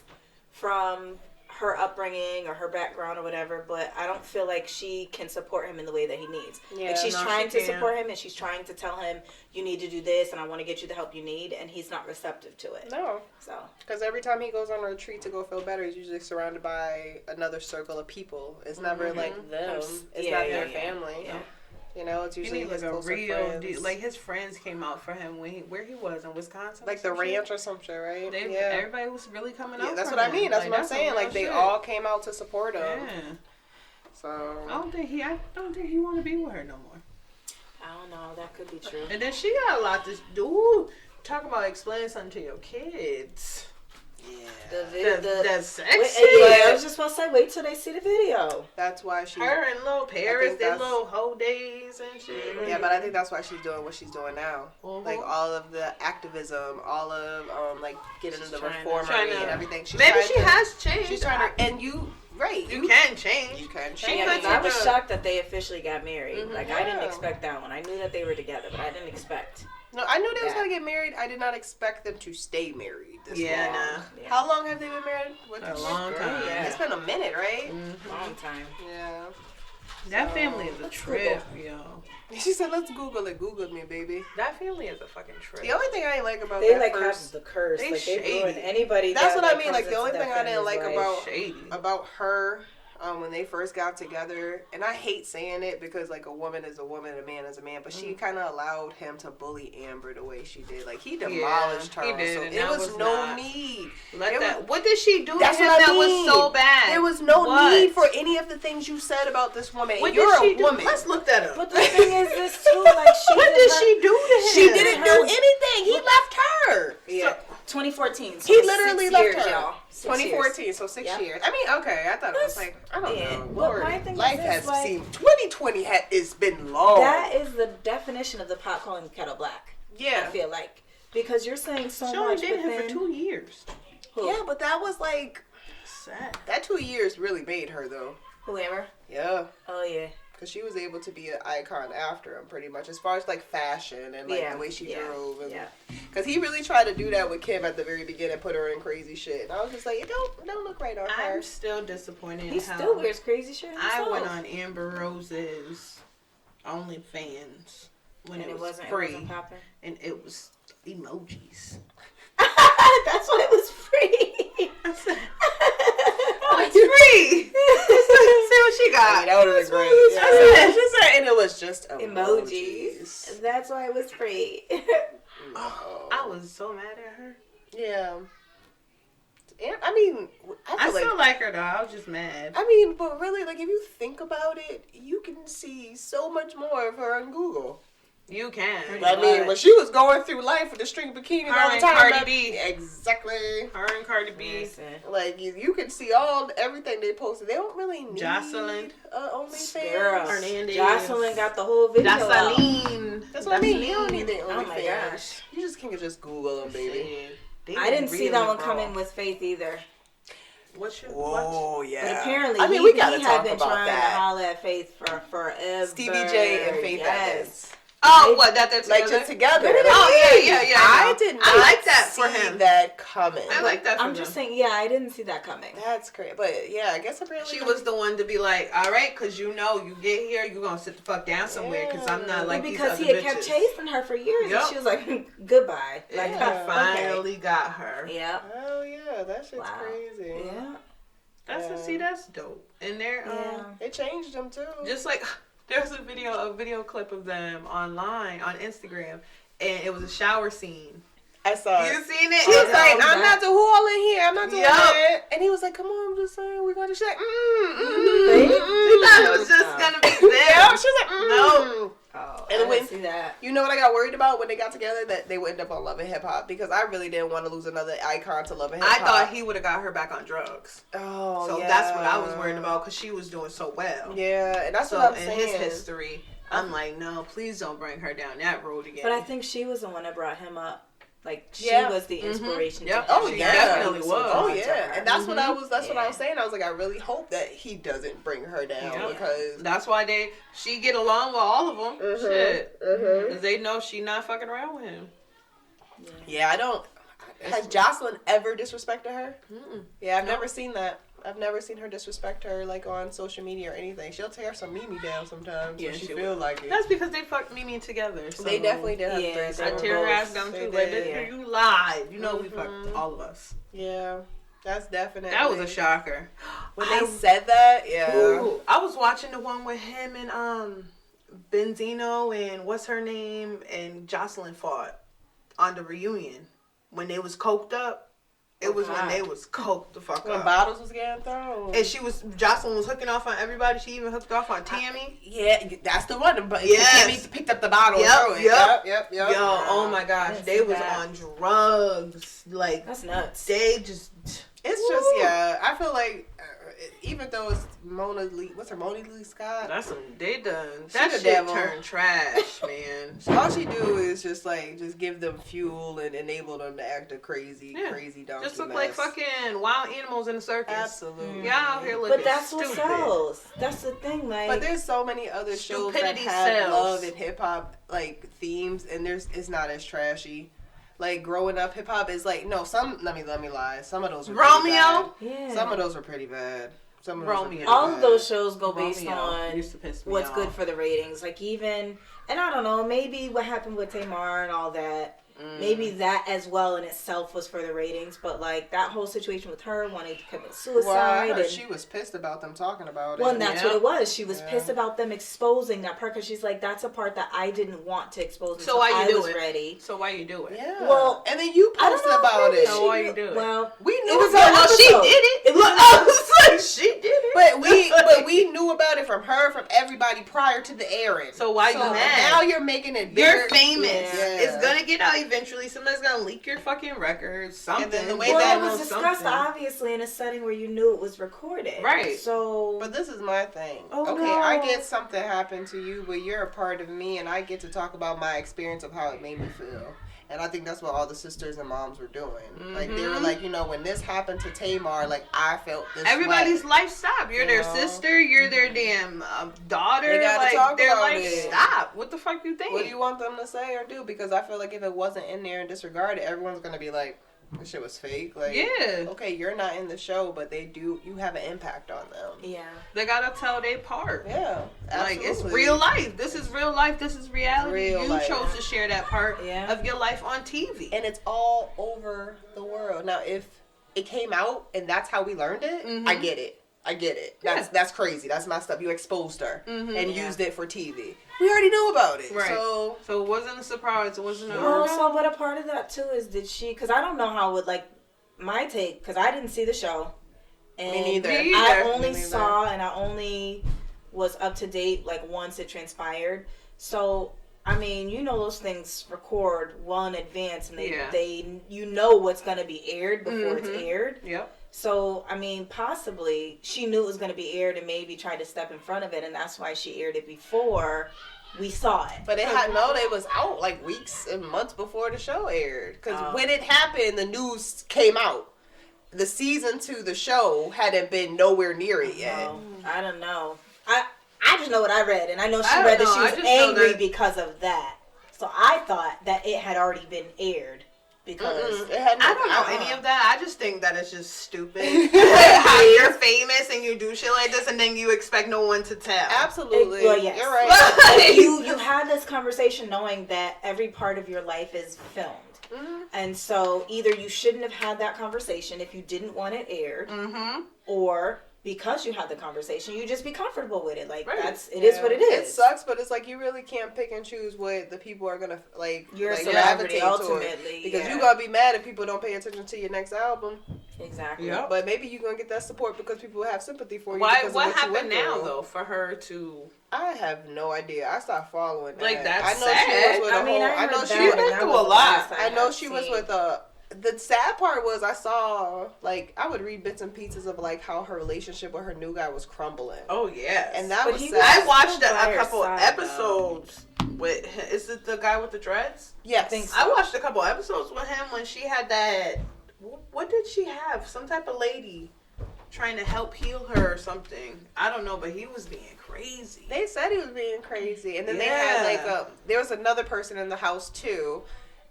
from her upbringing or her background or whatever. But I don't feel like she can support him in the way that he needs. Yeah, like she's trying to she can't. support him, and she's trying to tell him, you need to do this, and I want to get you the help you need, and he's not receptive to it. No, So because every time he goes on a retreat to go feel better, he's usually surrounded by another circle of people. It's never like them. It's not their family. Yeah. You know, it's You usually need his like a closer real friends. deal. Like his friends came out for him where he was in Wisconsin. Like the ranch or some shit, right? Everybody was really coming out. Yeah, that's for what I him. mean. That's what I'm some saying. real Like they shit. all came out to support him. Yeah. So I don't think he want to be with her no more. I don't know. That could be true. And then she got a lot to do. Talk about explaining something to your kids. That's sexy. I was just about to say, wait till they see the video. that's why she. Her and little Paris, their that's- little whole days and shit. Yeah, but I think that's why she's doing what she's doing now. Mhm. Like all of the activism, all of like getting into the trying to- reformery and everything. She's Maybe trying she to- has changed. She's trying to, and you right. You can change. You can She change. Yeah, could 'cause I was take a- shocked that they officially got married. Mhm. Like, I didn't Yeah. expect that one. I knew that they were together, but I didn't expect. No, I knew they was Yeah. gonna get married. I did not expect them to stay married this Yeah, long. nah. Yeah. How long have they been married? A long time. Yeah. It's been a minute, right? Long time. Yeah. That So, family is a let's trip, yo. She said, "Let's Google it." Googled me, baby. That family is a fucking trip. The only thing I ain't like about They that like first, have the curse. They Like they shady. ruin anybody. That's that, what I like, mean, comes like, the into only that thing I didn't family's like life. Shady. about her when they first got together, and I hate saying it because like a woman is a woman, a man is a man, but she kind of allowed him to bully Amber the way she did. Like he demolished he her, did, so and it that was was no not- need. Let It that. was- What did she do to That's him what I that mean. was so bad? There was no What? need for any of the things you said about this woman. What You're did she a do? woman. Let's look that up. But the thing is, this too. Like she. What did she do to him? She didn't do anything. He left her. Yeah. 2014. So He it's literally 6 left years, her. y'all. 2014, so 6 Yep. years. I mean, okay, I thought it was like, I don't Yeah, know. but Lord, my thing is life this, has like- seemed, 2020 it's been long. That is the definition of the pot calling the kettle black. Yeah. I feel like because you're saying so She only much dated him for within. 2 years. Who? Yeah, but that was like, Sad. that 2 years really made her though. Whoever. Yeah. Oh yeah. Because she was able to be an icon after him pretty much as far as like fashion and like Yeah, the way she yeah, drove. And, yeah. Because he really tried to do that with Kim at the very beginning, put her in crazy shit. And I was just like, it don't look right on her. I'm still disappointed in He how still wears crazy shit. I himself. went on Amber Rose's OnlyFans when And it was wasn't free, popping. and it was emojis. That's why it was free. I said, "Oh, it's free." See what she got. I mean, that would have been great. was Yeah. free. She said, and it was just Emojis. That's why it was free. Oh, I was so mad at her. Yeah. And, I mean, I still like her though. I was just mad. I mean, but really, like, if you think about it, you can see so much more of her on Google. You can. I mean, when she was going through life with the string bikinis Her all the and time. Cardi that- B. Exactly. Her and Cardi B. Listen. Like, you can see everything they posted. They don't really need Jocelyn. OnlyFans. Girl, Hernandez. Jocelyn got the whole video out. Jocelyn. That's what I mean. You don't need the Oh my OnlyFans. gosh. You just can just Google them, baby. I didn't see that one coming with Faith either. What's your Whoa, yeah. But apparently, I mean, we he gotta had talk been about trying to that. holler at Faith for forever. Stevie J and Faith Evans. Oh, what? That they're Like, together? just together. Oh, yeah. I did not I like that for see him. that coming. I like that for I'm just saying, yeah, I didn't see that coming. That's great. But, yeah, I guess apparently... She was the one to be like, all right, because you know, you get here, you're going to sit the fuck down somewhere because I'm not like these because other he had bitches. kept chasing her for years, Yep. and she was like, goodbye. Like, I finally got her. okay. Yeah. Oh, yeah. That shit's Wow. crazy. Yeah. See, that's dope. And they're, Yeah. It changed them, too. just like, there's a video clip of them online, on Instagram, and it was a shower scene. I saw it. You seen it? She was like, I'm not the whole in here. I'm not doing that. And he was like, come on, I'm just saying, we're going to check. She thought it was just going to be them. Yeah, she was like, no. Oh, and I when, didn't see that. You know what I got worried about when they got together? That they would end up on Love and Hip Hop, because I really didn't want to lose another icon to Love and Hip Hop. I thought he would have got her back on drugs. Oh, so yeah. that's what I was worried about, because she was doing so well. Yeah, and that's so what I'm in saying. his history, I'm like, no, please don't bring her down that road again. But I think she was the one that brought him up. Like, she was the inspiration to Yep. him. Oh, She yeah. definitely was. Oh, yeah. And that's what I was, what I Yeah. was saying. I was like, I really hope that he doesn't bring her down, because that's why she get along with all of them. Shit. Because they know she not fucking around with him. Yeah, I don't. Has Jocelyn ever disrespected her? Mm-mm. Yeah, I've never seen that. I've never seen her disrespect her, like, on social media or anything. She'll tear some Mimi down sometimes when she feel like it. That's because they fucked Mimi together. So They definitely did have Yeah, threesome. I tear her ass down They too. Like, did. bitch, you lied. You know we fucked all of us. Yeah, that's definitely. That was a shocker. When they said that, yeah. Ooh, I was watching the one with him and Benzino and what's her name and Jocelyn fought on the reunion when they was coked up. It was when they was coked the fuck When up. bottles was getting thrown. And Jocelyn was hooking off on everybody. She even hooked off on Tammy. Yeah, that's the one. But Yes. Tammy picked up the bottle and threw it. Yep. Yep. Yo, oh my gosh. Yes, They was that. on drugs. Like, That's nuts. they just... It's just, yeah, I feel like, even though it's Mona Lee Scott? That's some... They done... She That the shit devil. turned trash, man. All she do is just give them fuel and enable them to act a crazy donkey Just look mess. like fucking wild animals in a circus. Absolutely. Y'all out here looking But that's what stupid. sells. That's the thing, like. But there's so many other shows that Stupidity have sells. love and hip hop like themes, and it's not as trashy. Like growing up, hip hop is like let me lie. Some of those were pretty Romeo? bad. Yeah. Some of those were pretty bad. Some of those were pretty all bad. of those shows go based Romeo on used to piss me what's off. good for the ratings. Like even, and I don't know, maybe what happened with Tamar and all that. Maybe that as well in itself was for the ratings, but like that whole situation with her wanting to commit suicide. Well, I heard and, she was pissed about them talking about it. well, and that's what it was. She was Yeah. pissed about them exposing that part because she's like, that's a part that I didn't want to expose So until why you I do was it? ready. So why you do it? Yeah. Well, and then you I don't posted know, about maybe it. So why you do it? Well, We knew it was about an Well, she episode. did it. It was I was like, she did it. But we knew about it from her, from everybody prior to the airing. So why you Now mad? you're making it bigger. You're famous. Yeah. It's gonna get out eventually. Somebody's gonna leak your fucking records. Something. And then the way Well, that it was know discussed something. obviously in a setting where you knew it was recorded. Right. So, But this is my thing. Oh, okay, no. I get something happened to you, but you're a part of me, and I get to talk about my experience of how it made me feel. And I think that's what all the sisters and moms were doing. Like, they were like, when this happened to Tamar, like, I felt this Everybody's way. life stopped. You're their know? sister. You're their damn daughter. They gotta like talk their about life it. stopped. What the fuck you think? What do you want them to say or do? Because I feel like if it wasn't in there and disregarded, everyone's going to be like, this shit was fake. Like, Yeah. okay, you're not in the show, but you have an impact on them. yeah. They gotta tell their part. Yeah, absolutely. Like, it's real life. This is real life. This is reality. Real You life. chose to share that part Yeah. of your life on TV. And it's all over the world. Now, if it came out and that's how we learned it, I get it. That's crazy. That's messed up. You exposed her and used it for TV. We already knew about it. Right. So it wasn't a surprise. It wasn't a... Also, but a part of that too is because I don't know how it like my take because I didn't see the show. And Me neither. Me I either. only Me neither. saw and I only was up to date like once it transpired. So I mean, those things record well in advance, and they what's gonna be aired before it's aired. Yep. So I mean, possibly she knew it was gonna be aired and maybe tried to step in front of it, and that's why she aired it before we saw it. But it was out like weeks and months before the show aired. Because when it happened, the news came out. The season 2, the show, hadn't been nowhere near it yet. I don't know. I just know what I read, and I know she I read don't that she know. I was just know angry that- because of that. So I thought that it had already been aired because It hadn't I don't know been out. any of that. I just think that it's just stupid. How you're famous and you do shit like this and then you expect no one to tell. Absolutely. Well, yes. You're right. you had this conversation knowing that every part of your life is filmed. And so either you shouldn't have had that conversation if you didn't want it aired, or because you had the conversation, you just be comfortable with it. Like, Right. it is what it is. It sucks, but it's like you really can't pick and choose what the people are gonna You're like a celebrity, gravitate ultimately. toward. Because yeah. you're gonna be mad if people don't pay attention to your next album. Exactly. Yep. But maybe you're gonna get that support because people have sympathy for you. Why? Because of What what you happened went now through. though for her to? I have no idea. I stopped following that. Like, that's I know sad. she was with I mean, I know she She's was been through a lot. I know she was with the sad part was I saw, like, I would read bits and pieces of, like, how her relationship with her new guy was crumbling. Oh yes. And that But was he sad. I watched Still by a her couple side, episodes with him. Is it the guy with the dreads? Yes. I think so. I watched a couple episodes with him when she had that. What did she have? Some type of lady trying to help heal her or something. I don't know, but he was being crazy. They said he was being crazy. And then they Yeah. had, like, there was another person in the house, too.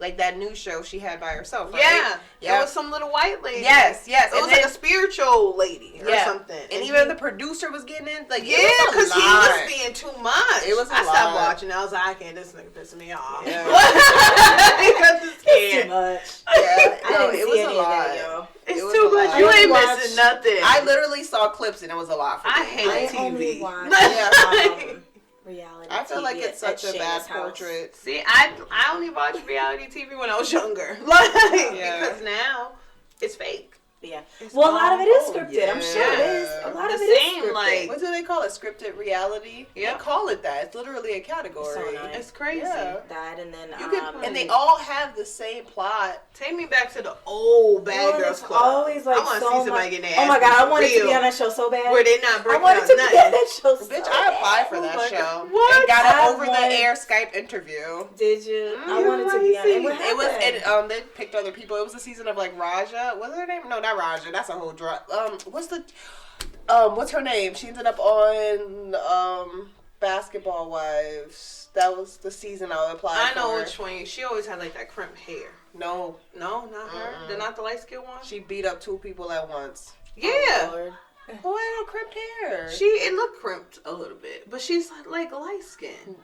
Like, that new show she had by herself, right? Yeah. Yeah. It was some little white lady. Yes. It And was then, like a spiritual lady or yeah. something. And even the producer was getting in. Like, yeah, because because he was being too much. It was a I lot. stopped watching. I was like, I can't. This nigga pissing me off. Yeah. Because it's It's too scared. much. Yeah. I No, didn't it see was any a of that, lot. yo. It It's was too a much. lot. You I ain't watched- missing nothing. I literally saw clips and it was a lot for me. I hate I TV. only watch Yeah. reality I feel TV like it's at such a bad Shayna's house. portrait. See, I only watched reality TV when I was younger. Like, Yeah. because now it's fake. Yeah. It's Well, a lot of it is all- scripted. I'm sure it is. A lot of The it is same, scripted. like- What do they call it? Scripted reality? Yep. They call it that. It's literally a category. So nice. It's crazy. Yeah. That and then You can, and they all have the same plot. Take me back to the old Bad well, Girls it's Club. always like I want to so see somebody much. getting their Oh my ass god, I beat wanted for to be real, on that show so bad. where they not I breaking wanted out to be on nothing. that show so Bitch, bad. I applied for Oh that my show. God. What? And got I it over the wanted- air Skype interview. Did you? I Mm, wanted to be on it. What It was, happened? they picked other people. It was a season of, like, Raja. What's her name? No, not Raja. That's a whole drug. What's her name? She ended up on, Basketball Wives. That was the season I applied for. I know which one. She always had like that crimped hair. No, No, not her. Mm-mm. They're not the light skinned one. she beat up 2 people at once. Yeah. Oh, Lord. Who had no crimped hair? It looked crimped a little bit, but she's like light skinned.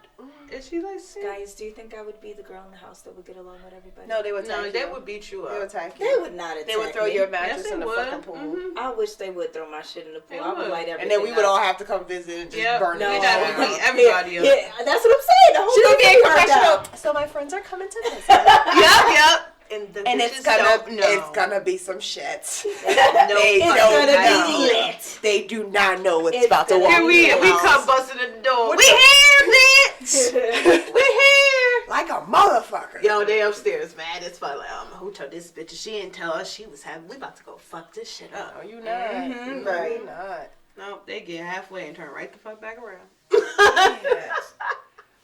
Is she light skinned? Guys, do you think I would be the girl in the house that would get along with everybody? No, they would No, attack they you. would beat you They would up. attack They you. would not attack They would throw me. your Yes, mattress they in the would. fucking pool. Mhm. I wish they would throw my shit in the pool. They I would would. light everything And then we would up. all have to come visit and just Yep. burn We it all gotta down. clean everybody up. Yeah, that's what I'm saying. The whole She would be thing a burned professional. out. So my friends are coming to visit. Yep. And the And bitches it's don't know. gonna be some shit. No, They It's don't gonna know. be lit. They do not know what's It's about to gonna walk Here we in the house. come busting in the door. What We the- here, bitch. We here. Like a motherfucker. Yo, they upstairs mad as fuck. Like, who told this bitch? She didn't tell us she was having. We about to go fuck this shit up. No, you not. Mhm. No, Right. you not. No, they get halfway and turn right the fuck back around. Yes.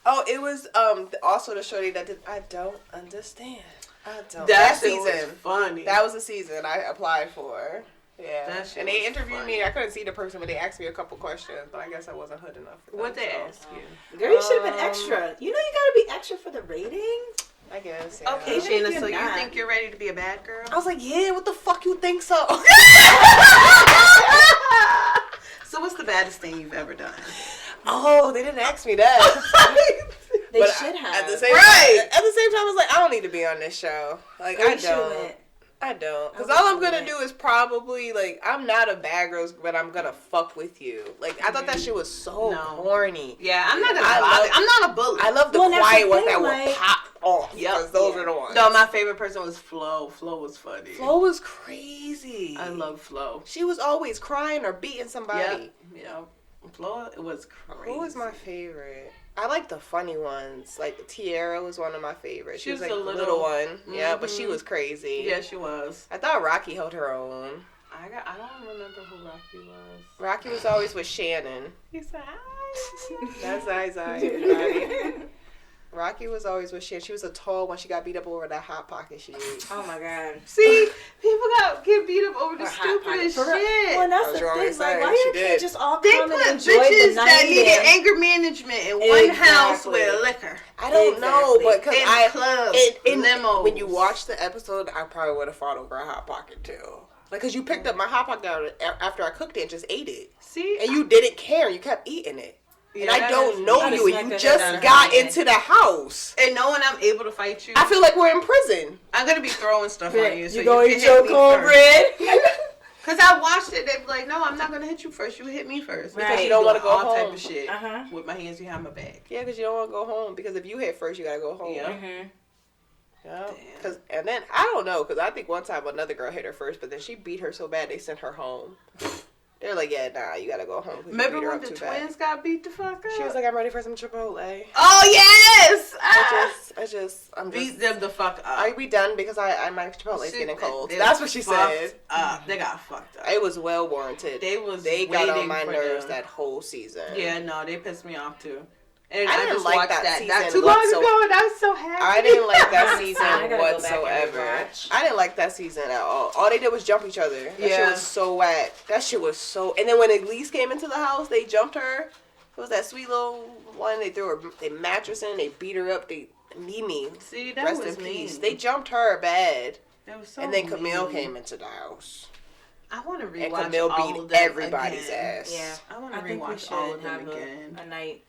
Oh, it was also the shorty that did. I don't understand. I don't. That That shit was season. funny. That was the season I applied for. Yeah. That shit And they was interviewed funny. me. I couldn't see the person, but they asked me a couple questions. But I guess I wasn't hood enough for them. What they so. ask you? Girl, you should have been extra. You know you gotta be extra for the ratings. I guess. Yeah. Okay, Even if Shayna, you're so you not. think you're ready to be a bad girl? I was like, yeah. What the fuck you think so? So what's the baddest thing you've ever done? Oh, they didn't ask me that. They But should have. At the same Right. time, at the same time, I was like, I don't need to be on this show. Like, Girl, I you shoulda don't. went. I don't. Because I all wish I'm you going to went. do is probably, like, I'm not a bad girl, but I'm going to fuck with you. Like, I thought that shit was so No. corny. Yeah, I'm not gonna I bother. love- I'm not a bully. I love the Well, that's quiet the ones thing, that like- will pop off. Yep. Because those Yeah. are the ones. No, my favorite person was Flo. Flo was funny. Flo was crazy. I love Flo. She was always crying or beating somebody. Yep. Flo, it was crazy. Who was my favorite? I like the funny ones. Like, Tiara was one of my favorites. She was like the the little one. Yeah, but she Mhm. was crazy. Yeah, she was. I thought Rocky held her own. I don't remember who Rocky was. Rocky was always with Shannon. He said, hi. That's Zai, everybody. Rocky was always with Shannon. She was a tall one. She got beat up over that Hot Pocket she ate. Oh my god. See, people get beat up over the Or Hot stupidest Pocket. shit. Well, that's I was the wrong thing. to Like, say. why She you did. can't just all They come put and enjoy bitches the night that needed there? anger management in one house Exactly. with liquor. I don't know, Exactly. but because In clubs, limos. when you watch the episode, I probably would have fought over a Hot Pocket too. Like, cause you picked up my Hot Pocket out after I cooked it and just ate it, See, and you didn't care. You kept eating it, and Yeah, I don't know I'd have you, and smacked you the just head out of got her head. into the house. and knowing I'm able to fight you, I feel like we're in prison. I'm gonna be throwing stuff on you. So You gonna can eat hit your me cornbread? Cause I watched it, they be like, "No, I'm not gonna hit you first. You hit me first." Because Right. you don't want to go all home. type of shit with my hands behind my back. Yeah, because you don't want to go home. Because if you hit first, you gotta go home. Yeah. Yeah. And then I don't know. Because I think one time another girl hit her first, but then she beat her so bad they sent her home. They're like, yeah, nah, you gotta go home. Remember when the twins got beat the fuck up? She was like, I'm ready for some Chipotle. "Oh yes, I'm beat them the fuck up." Are we done? Because my Chipotle's getting cold. That's what she said. They got fucked up. It was well warranted. They got on my nerves that whole season. Yeah, no, they pissed me off too. And I didn't just like watched that season not too long ago, and I was so happy. I didn't like that season I gotta go back and whatsoever. rewatch. I didn't like that season at all. All they did was jump each other. That shit was so whack. That shit was so. And then when Elise came into the house, they jumped her. It was that sweet little one. They threw her mattress in. They beat her up. Mimi. See, that rest was in mean. peace. They jumped her bad. That was so and then Camille mean. came into the house. I want to rewatch And Camille all beat of that everybody's again. ass. Yeah. I want to I think we rewatch should all of have them again. a night.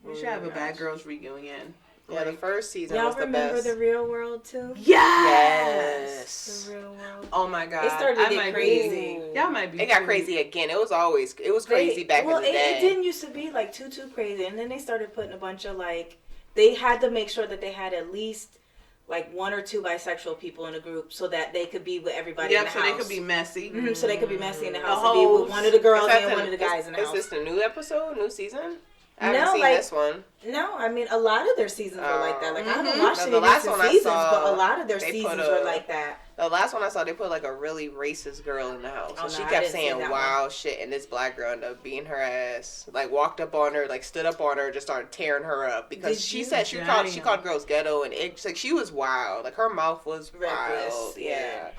We should have a Bad Girls reunion. Yeah, the first season Y'all was the remember best. The Real World too? Yes. The Real World. Oh my god. It started to get crazy. Y'all might be. It got crazy again. It was crazy back in the day. It didn't used to be like too crazy, and then they started putting a bunch of like, they had to make sure that they had at least like 1 or 2 bisexual people in a group so that they could be with everybody in the house. so they could be messy. Mm-hmm, so they could be messy in the house and be with one of the girls and one of the guys in the house. Is this the new episode, new season? I haven't No, seen like- this one. No, I mean a lot of their seasons were like that. Like I haven't watched No, any the last recent one I seasons, saw, but a lot of their they seasons put were like that. The last one I saw, they put like a really racist girl in the house. Oh, So no, she I kept didn't see saying that wild shit, and this black girl ended up beating her ass. Like walked up on her, like stood up on her, just started tearing her up because she said she called girls ghetto, and it's like she was wild. Like her mouth was Reckless, wild. yeah.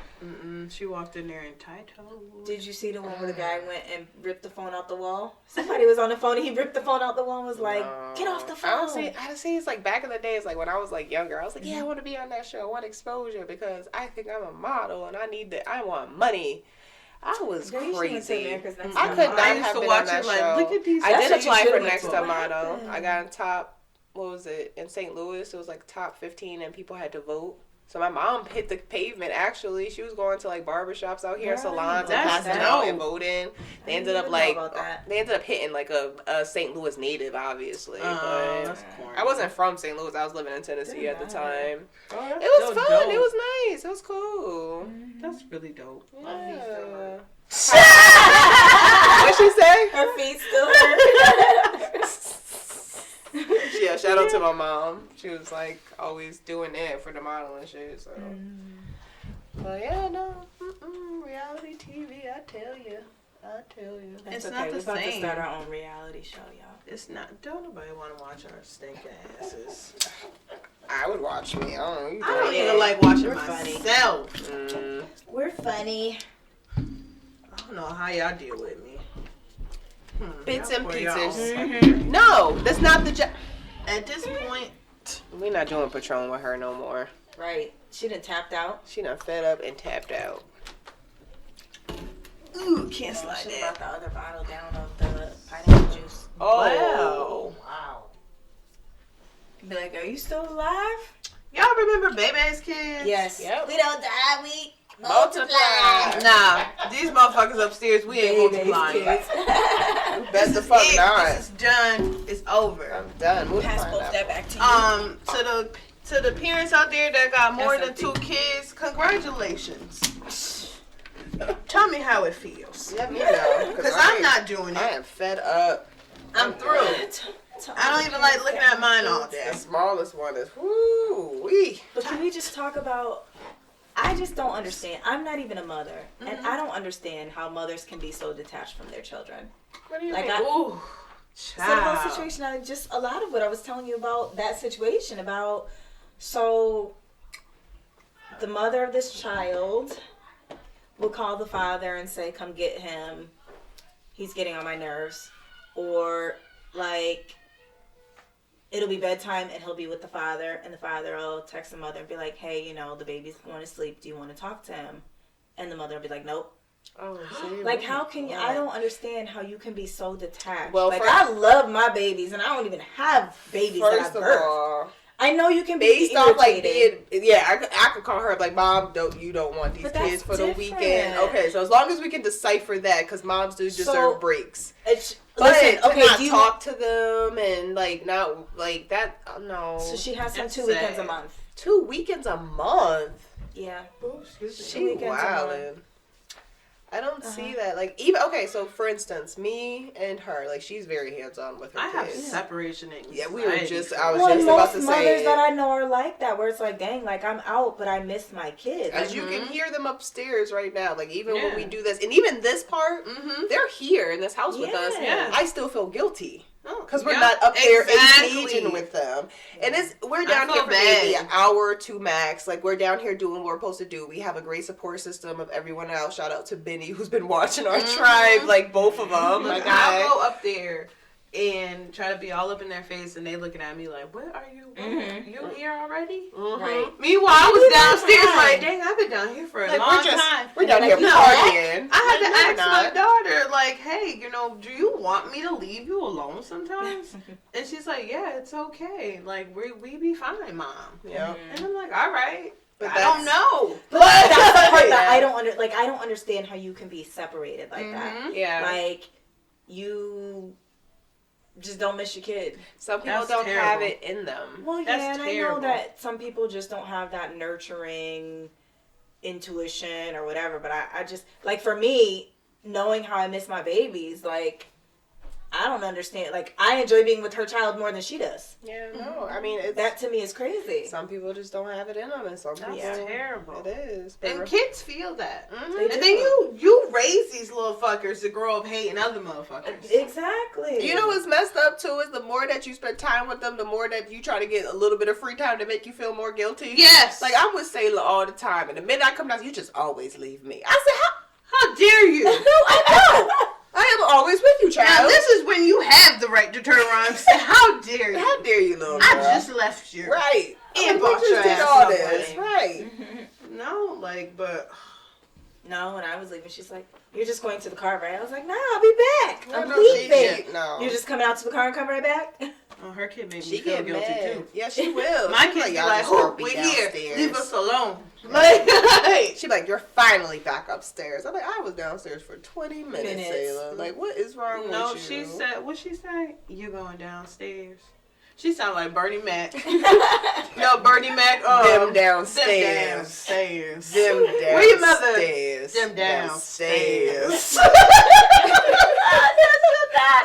She walked in there in tight toes. Did you see the one where the guy went and ripped the phone out the wall? Somebody was on the phone and he ripped the phone out the wall and was like, "Get off the phone." I see. It's like back in the days, like when I was like younger, I was like, yeah, I want to be on that show. I want exposure because I think I'm a model and I want money. I was crazy. I could not have been on that show. Look at these. I did apply for look Next for. Top Model. I got in top, what was it, in St. Louis? It was like top 15 and people had to vote. So my mom hit the pavement, actually. She was going to like barbershops out here, salons, and passing out and voting. They ended up hitting like a St. Louis native, obviously. But that's corny. I wasn't from St. Louis. I was living in Tennessee at the time. Oh, It was fun. dope. It was nice. It was cool. That's really dope. Yeah. What'd she say? Her feet still hurt. Yeah, shout out to my mom. She was like always doing that for the model and shit. So, but yeah, no, reality TV. I tell you. It's It's okay. not the We're about to same. start our own reality show, y'all. It's not. Don't nobody want to watch our stinking asses. I would watch me. I don't know. You I don't doing even like watching We're funny. myself. We're funny. I don't know how y'all deal with me. Bits Y'all and for y'all. pieces. No, that's not the job. At this point, We're not doing Patron with her no more. Right. She done tapped out. She done fed up and tapped out. ooh, can't I slide should that. have brought the other bottle down of the pineapple juice. Oh. Wow. Be like, are you still alive? Y'all remember Baby's Kids? Yes. Yep. We don't die, we Multiply. Nah, these motherfuckers upstairs, we ain't Baby's multiplying. kids. Bet the fuck not. This is done. It's over. I'm done. We'll Pass find both out. that back to you. To the parents out there that got more That's than 2 kids, congratulations. Tell me how it feels. Let me know. Because I'm not doing I it. am fed up. I'm through. I don't even like looking at mine all day. The smallest one is woo-wee. But can we just talk about, I just don't understand. I'm not even a mother. And I don't understand how mothers can be so detached from their children. What do you Like mean? Ooh, So the whole situation, a lot of what I was telling you about that situation about, so the mother of this child will call the father and say, come get him. He's getting on my nerves. Or like, it'll be bedtime and he'll be with the father and the father will text the mother and be like, hey, the baby's going to sleep. Do you want to talk to him? And the mother will be like, nope. Oh, see, Like, how can you, I don't understand how you can be so detached. Well, like, I love my babies and I don't even have babies that I First of birthed. all, I know you can be based off like irritated. being, I could call her like, Mom, you don't want these But that's kids for the weekend. different. Okay, so as long as we can decipher that, because moms do deserve breaks. But Listen, okay, not do you talk to them and like not like that? No. So she has some That's 2 weekends a sad. month. 2 weekends a month. Yeah. Oh, excuse me. She weekends a month. wildin'. I don't see that. Like, even, okay, so for instance, me and her, like, she's very hands-on with her I have kids. separation anxiety. Yeah, we were just, I was Well, just about most to mothers say that it. I know are like that, where it's like, dang, like I'm out, but I miss my kids. As you can hear them upstairs right now, like, even when we Yeah. do this, and even this part, they're here in this house with us. Yeah. I still feel guilty. Oh, Because we're yeah, not up there exactly. engaging with them. And we're I down here feel for maybe bad. an hour or two max. Like, we're down here doing what we're supposed to do. We have a great support system of everyone else. Shout out to Benny, who's been watching our tribe, like, both of them. Like, I'll go up there and try to be all up in their face, and they looking at me like, "What are you? You here already?" Right. Meanwhile, I was downstairs like, "Dang, I've been down here for a Like, long time." we're down here No, partying. I had to Like, ask no, we're my not. daughter, like, "Hey, do you want me to leave you alone sometimes?" And she's like, "Yeah, it's okay. Like, we be fine, Mom." Yeah. And I'm like, "All right." But I don't know. But that's the part that Yeah. I don't understand how you can be separated like that. Yeah. Like, you just don't miss your kid. Some people That's don't have terrible. it in them. Well, That's yeah, and I know terrible. that some people just don't have that nurturing intuition or whatever, but I just, like, for me, knowing how I miss my babies, like, I don't understand. Like, I enjoy being with her child more than she does. Yeah, no. I mean, it's That to me is crazy. some people just don't have it in them, and some people That's terrible. It is. And kids feel that. Mhm. They And do. then you raise these little fuckers to grow up hating other motherfuckers. Exactly. You know what's messed up too is the more that you spend time with them, the more that you try to get a little bit of free time to make you feel more guilty. Yes. Like I would say all the time, and the minute I come down, you just always leave me. I said, How dare you? no, I know. I am always with you, child. Now this is when you have the right to turn around and say, "How dare you? How dare you, little girl? I just left you." right. And We bought just your did ass all somewhere. this, right? No, like, but No, when I was leaving, she's like, "You're just going to the car, right?" I was like, "No, I'll be back. I'm No, leaving. no. You're just coming out to the car and come right back." her kid made me She feel get guilty mad. too. Yeah, she will. My She kids be y'all like, just don't "Oh, we're downstairs. here. Leave us alone." Like, She like, you're finally back upstairs. I'm like, I was downstairs for 20 minutes, Sayla. Like, what is wrong no, with she you? said, what she say? "You're going downstairs." She sound like Bernie Mac. No, Bernie Mac. Them downstairs. Them downstairs. Them downstairs. Where your mother? Them downstairs.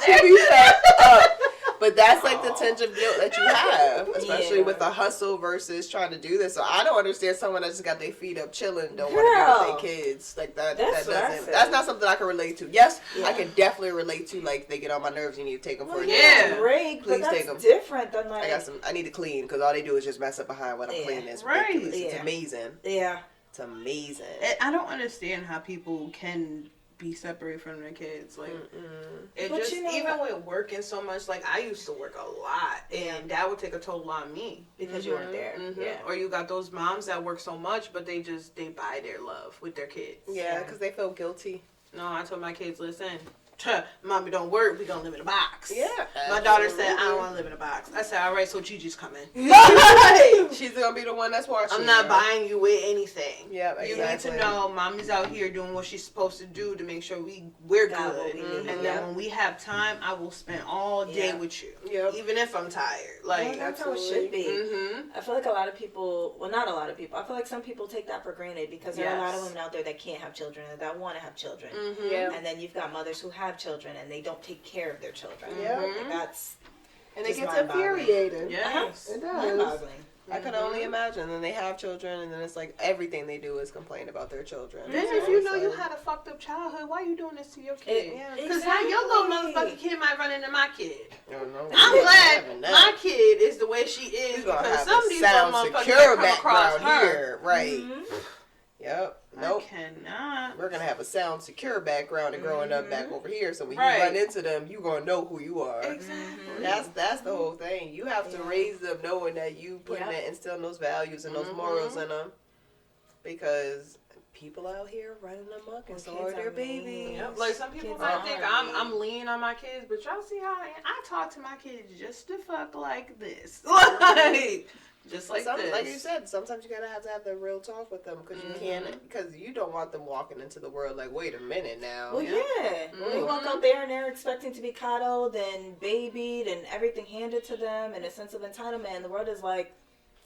She be back up. But that's like the tinge of guilt that you have, especially Yeah. with the hustle versus trying to do this. So I don't understand someone that just got their feet up chilling, don't want to be with their kids. Like that That's what I doesn't. said. That's not something I can relate to. Yes, Yeah. I can definitely relate to. Like they get on my nerves, you need to take them for Well, a yeah. nap. break, Please but take that's 'em. different than like. I need to clean because all they do is just mess up behind when I'm Yeah. cleaning. It's Right. ridiculous. It's Yeah. amazing. Yeah. It's amazing. And I don't understand how people can be separated from their kids. Like, it But just, you know even what? with working so much, like, I used to work a lot, and that would take a toll on me. Because you weren't there. Mhm. Yeah. Or you got those moms that work so much, but they buy their love with their kids. Yeah, because they feel guilty. No, I told my kids, listen, Mommy don't work, we gonna live in a box. Yeah. My daughter said, I don't want to live in a box. I said, all right, so Gigi's coming. She's gonna be the one that's watching. I'm not you. buying you with anything. Yeah, You exactly. need to know Mommy's out here doing what she's supposed to do to make sure we're Got what good. we need. And then when we have time, I will spend all day Yeah. with you. Yep. Even if I'm tired. Like, Well, that's how it should be. Mm-hmm. I feel like a lot of people, well, not a lot of people, I feel like some people take that for granted because there are a lot of Yes. women out there that can't have children and that want to have children. Mm-hmm. Yeah. And then you've got mothers who have children and they don't take care of their children. Yeah. Like, that's And it just gets mind-boggling. infuriating. Yes. It does. mind-boggling. I can only imagine. And they have children, and then it's like everything they do is complain about their children. Then So if you it's know you like- had a fucked up childhood, why you doing this to your kid? Yeah. Because how your little Exactly. motherfucking kid might run into my kid. I don't know. I'm Yeah, glad having that. my kid is the way she is We're gonna because have some a of these little sound motherfuckers secure that come across background her. here, right? Mhm. Yep. I Nope. cannot. We're gonna have a sound secure background and growing up back over here, so when Right. you run into them, you gonna know who you are. Exactly. That's the whole thing. You have to Yeah. raise them knowing that you putting Yeah. that instilling those values and those morals in them, because people out here running amok, and so kids are their are mean. babies. Yep. Like some people Kids might are think mean. I'm leaning on my kids, but y'all see how I talk to my kids just to fuck like this, like just like this. Like you said, sometimes you gotta have to have the real talk with them because you can't, because you don't want them walking into the world like, wait a minute now. Well, yeah. They walk out there and they're expecting to be coddled and babied and everything handed to them and a sense of entitlement. And the world is like,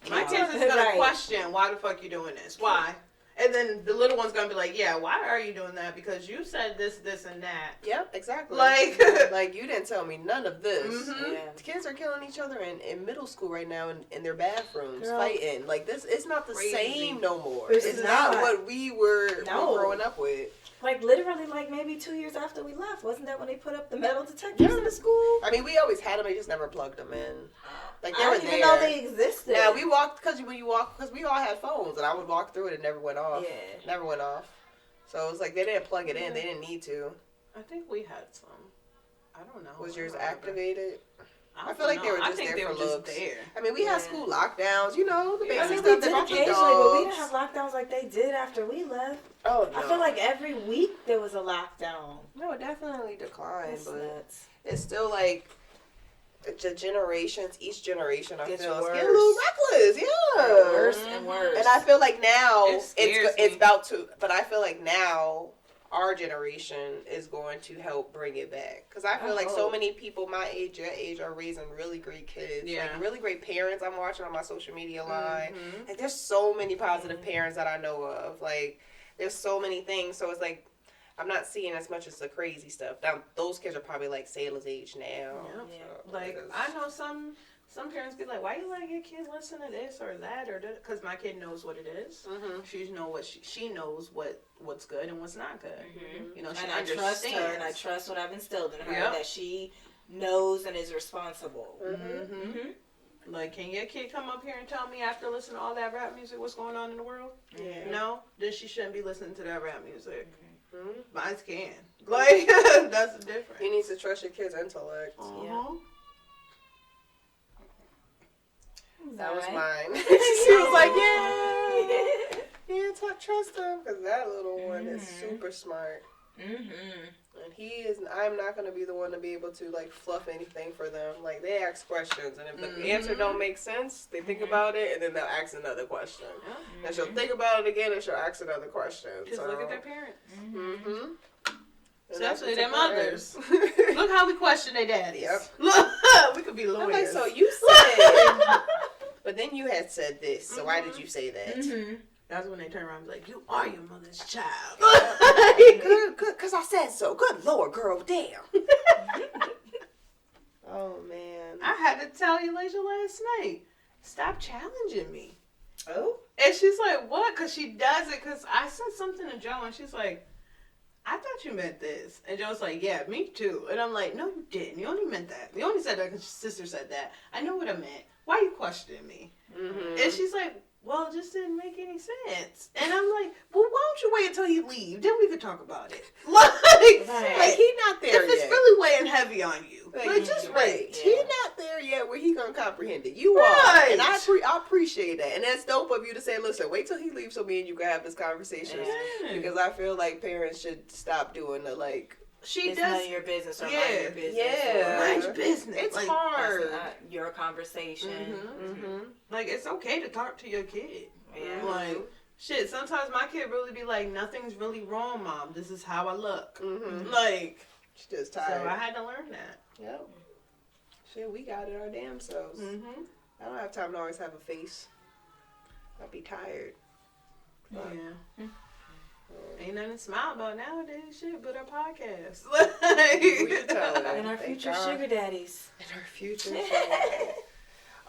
My kids is gonna Right. question, why the fuck you doing this? Why? And then the little one's gonna be like, yeah, why are you doing that? Because you said this, this, and that. Yep, exactly. Like- like you didn't tell me none of this. Yeah. The kids are killing each other in middle school right now in their bathrooms, Girl. fighting. Like this, it's not the Crazy. same no more. It's It's not not. what we were No. growing up with. like literally like maybe 2 years after we left. Wasn't that when they put up the metal detectors in the school? I mean, we always had them. They just never plugged them in. Like they I were didn't even there. know they existed. Now we walked because we all had phones, and I would walk through it. It never went off. Yeah. Never went off. So it was like they didn't plug it in. They didn't need to. I think we had some. I don't know. Was yours I don't remember. activated? I I feel like don't they were know. I just think there they for were just looks. there. I mean, we had Yeah. school lockdowns. You know, the Yeah. I basic mean, we stuff. did They brought the occasionally, but we dogs. didn't have lockdowns like they did after we left. Oh no. I feel like every week there was a lockdown. No, it definitely declined, That's but nuts. it's still like the generations. Each generation, I Gets feel, is worse. getting a little reckless. Yeah, Worse and worse. And I feel like now It scares it's me. about to. But I feel like now our generation is going to help bring it back, because I feel like so hope. many people my age, your age, are raising really great kids. Yeah. Like really great parents. I'm watching on my social media line. Mhm. Like there's so many positive parents that I know of. Like there's so many things. So it's like I'm not seeing as much as the crazy stuff. Now those kids are probably like Sailor's age now. Yep. So Like it is- I know some parents be like, why you let your kid listen to this or that or that? Because my kid knows what it is. Mhm. She know what she knows what's good and what's not good. You know, she And I understands. trust her, and I trust what I've instilled in her, Yep. that she knows and is responsible. Mm-hmm. Like, can your kid come up here and tell me after listening to all that rap music what's going on in the world? Yeah. No, then she shouldn't be listening to that rap music. Mhm. Mine can. Like, that's the difference. You need to trust your kid's intellect. Uh-huh. That was Right. mine. She was like, yeah, trust him, because that little one is super smart. And I'm not going to be the one to be able to, like, fluff anything for them. Like, they ask questions, and if the answer don't make sense, they think about it, and then they'll ask another question. Yeah. And she'll think about it again, and she'll ask another question. Just look at their parents. Mm-hmm. Especially their mothers. Look how we question their daddies. Yep. Look, we could be I'm like, lawyers. so you said, but then you had said this, so why did you say that? That's when they turn around and be like, you are your mother's child. Good, because I said so. Good Lord, girl, damn. Oh, man. I had to tell Elijah last night, stop challenging me. Oh? And she's like, what? Because she does it. Because I said something to Joe, and she's like, I thought you meant this. And Joe's like, yeah, me too. And I'm like, no, you didn't. You only meant that. You only said that because your sister said that. I know what I meant. Why are you questioning me? Mm-hmm. And she's like, well, it just didn't make any sense. And I'm like, well, why don't you wait until he leaves? Then we could talk about it. Like, he not there if yet. it's really weighing heavy on you, like, just right. wait. He not there yet where he gonna comprehend it. You Right. are. And I appreciate that. And that's dope of you to say, listen, wait till he leaves so me and you can have this conversation. Yeah. Because I feel like parents should stop doing the, like, She It's does. none of your business or Yeah. mind your business. Yeah. Mind your business. It's Like, hard. That's not your conversation. Mm-hmm. Like, it's okay to talk to your kid. Yeah. Like, shit, sometimes my kid really be like, nothing's really wrong, Mom. This is how I look. Mm-hmm. Like, She's just so tired. I had to learn that. Yep. Shit, we got it our damn selves. Mm-hmm. I don't have time to always have a face. I'd be tired. Yeah. Ain't nothing to smile about nowadays, shit, but our podcast. Who you telling? And our Thank future God. sugar daddies. In our future.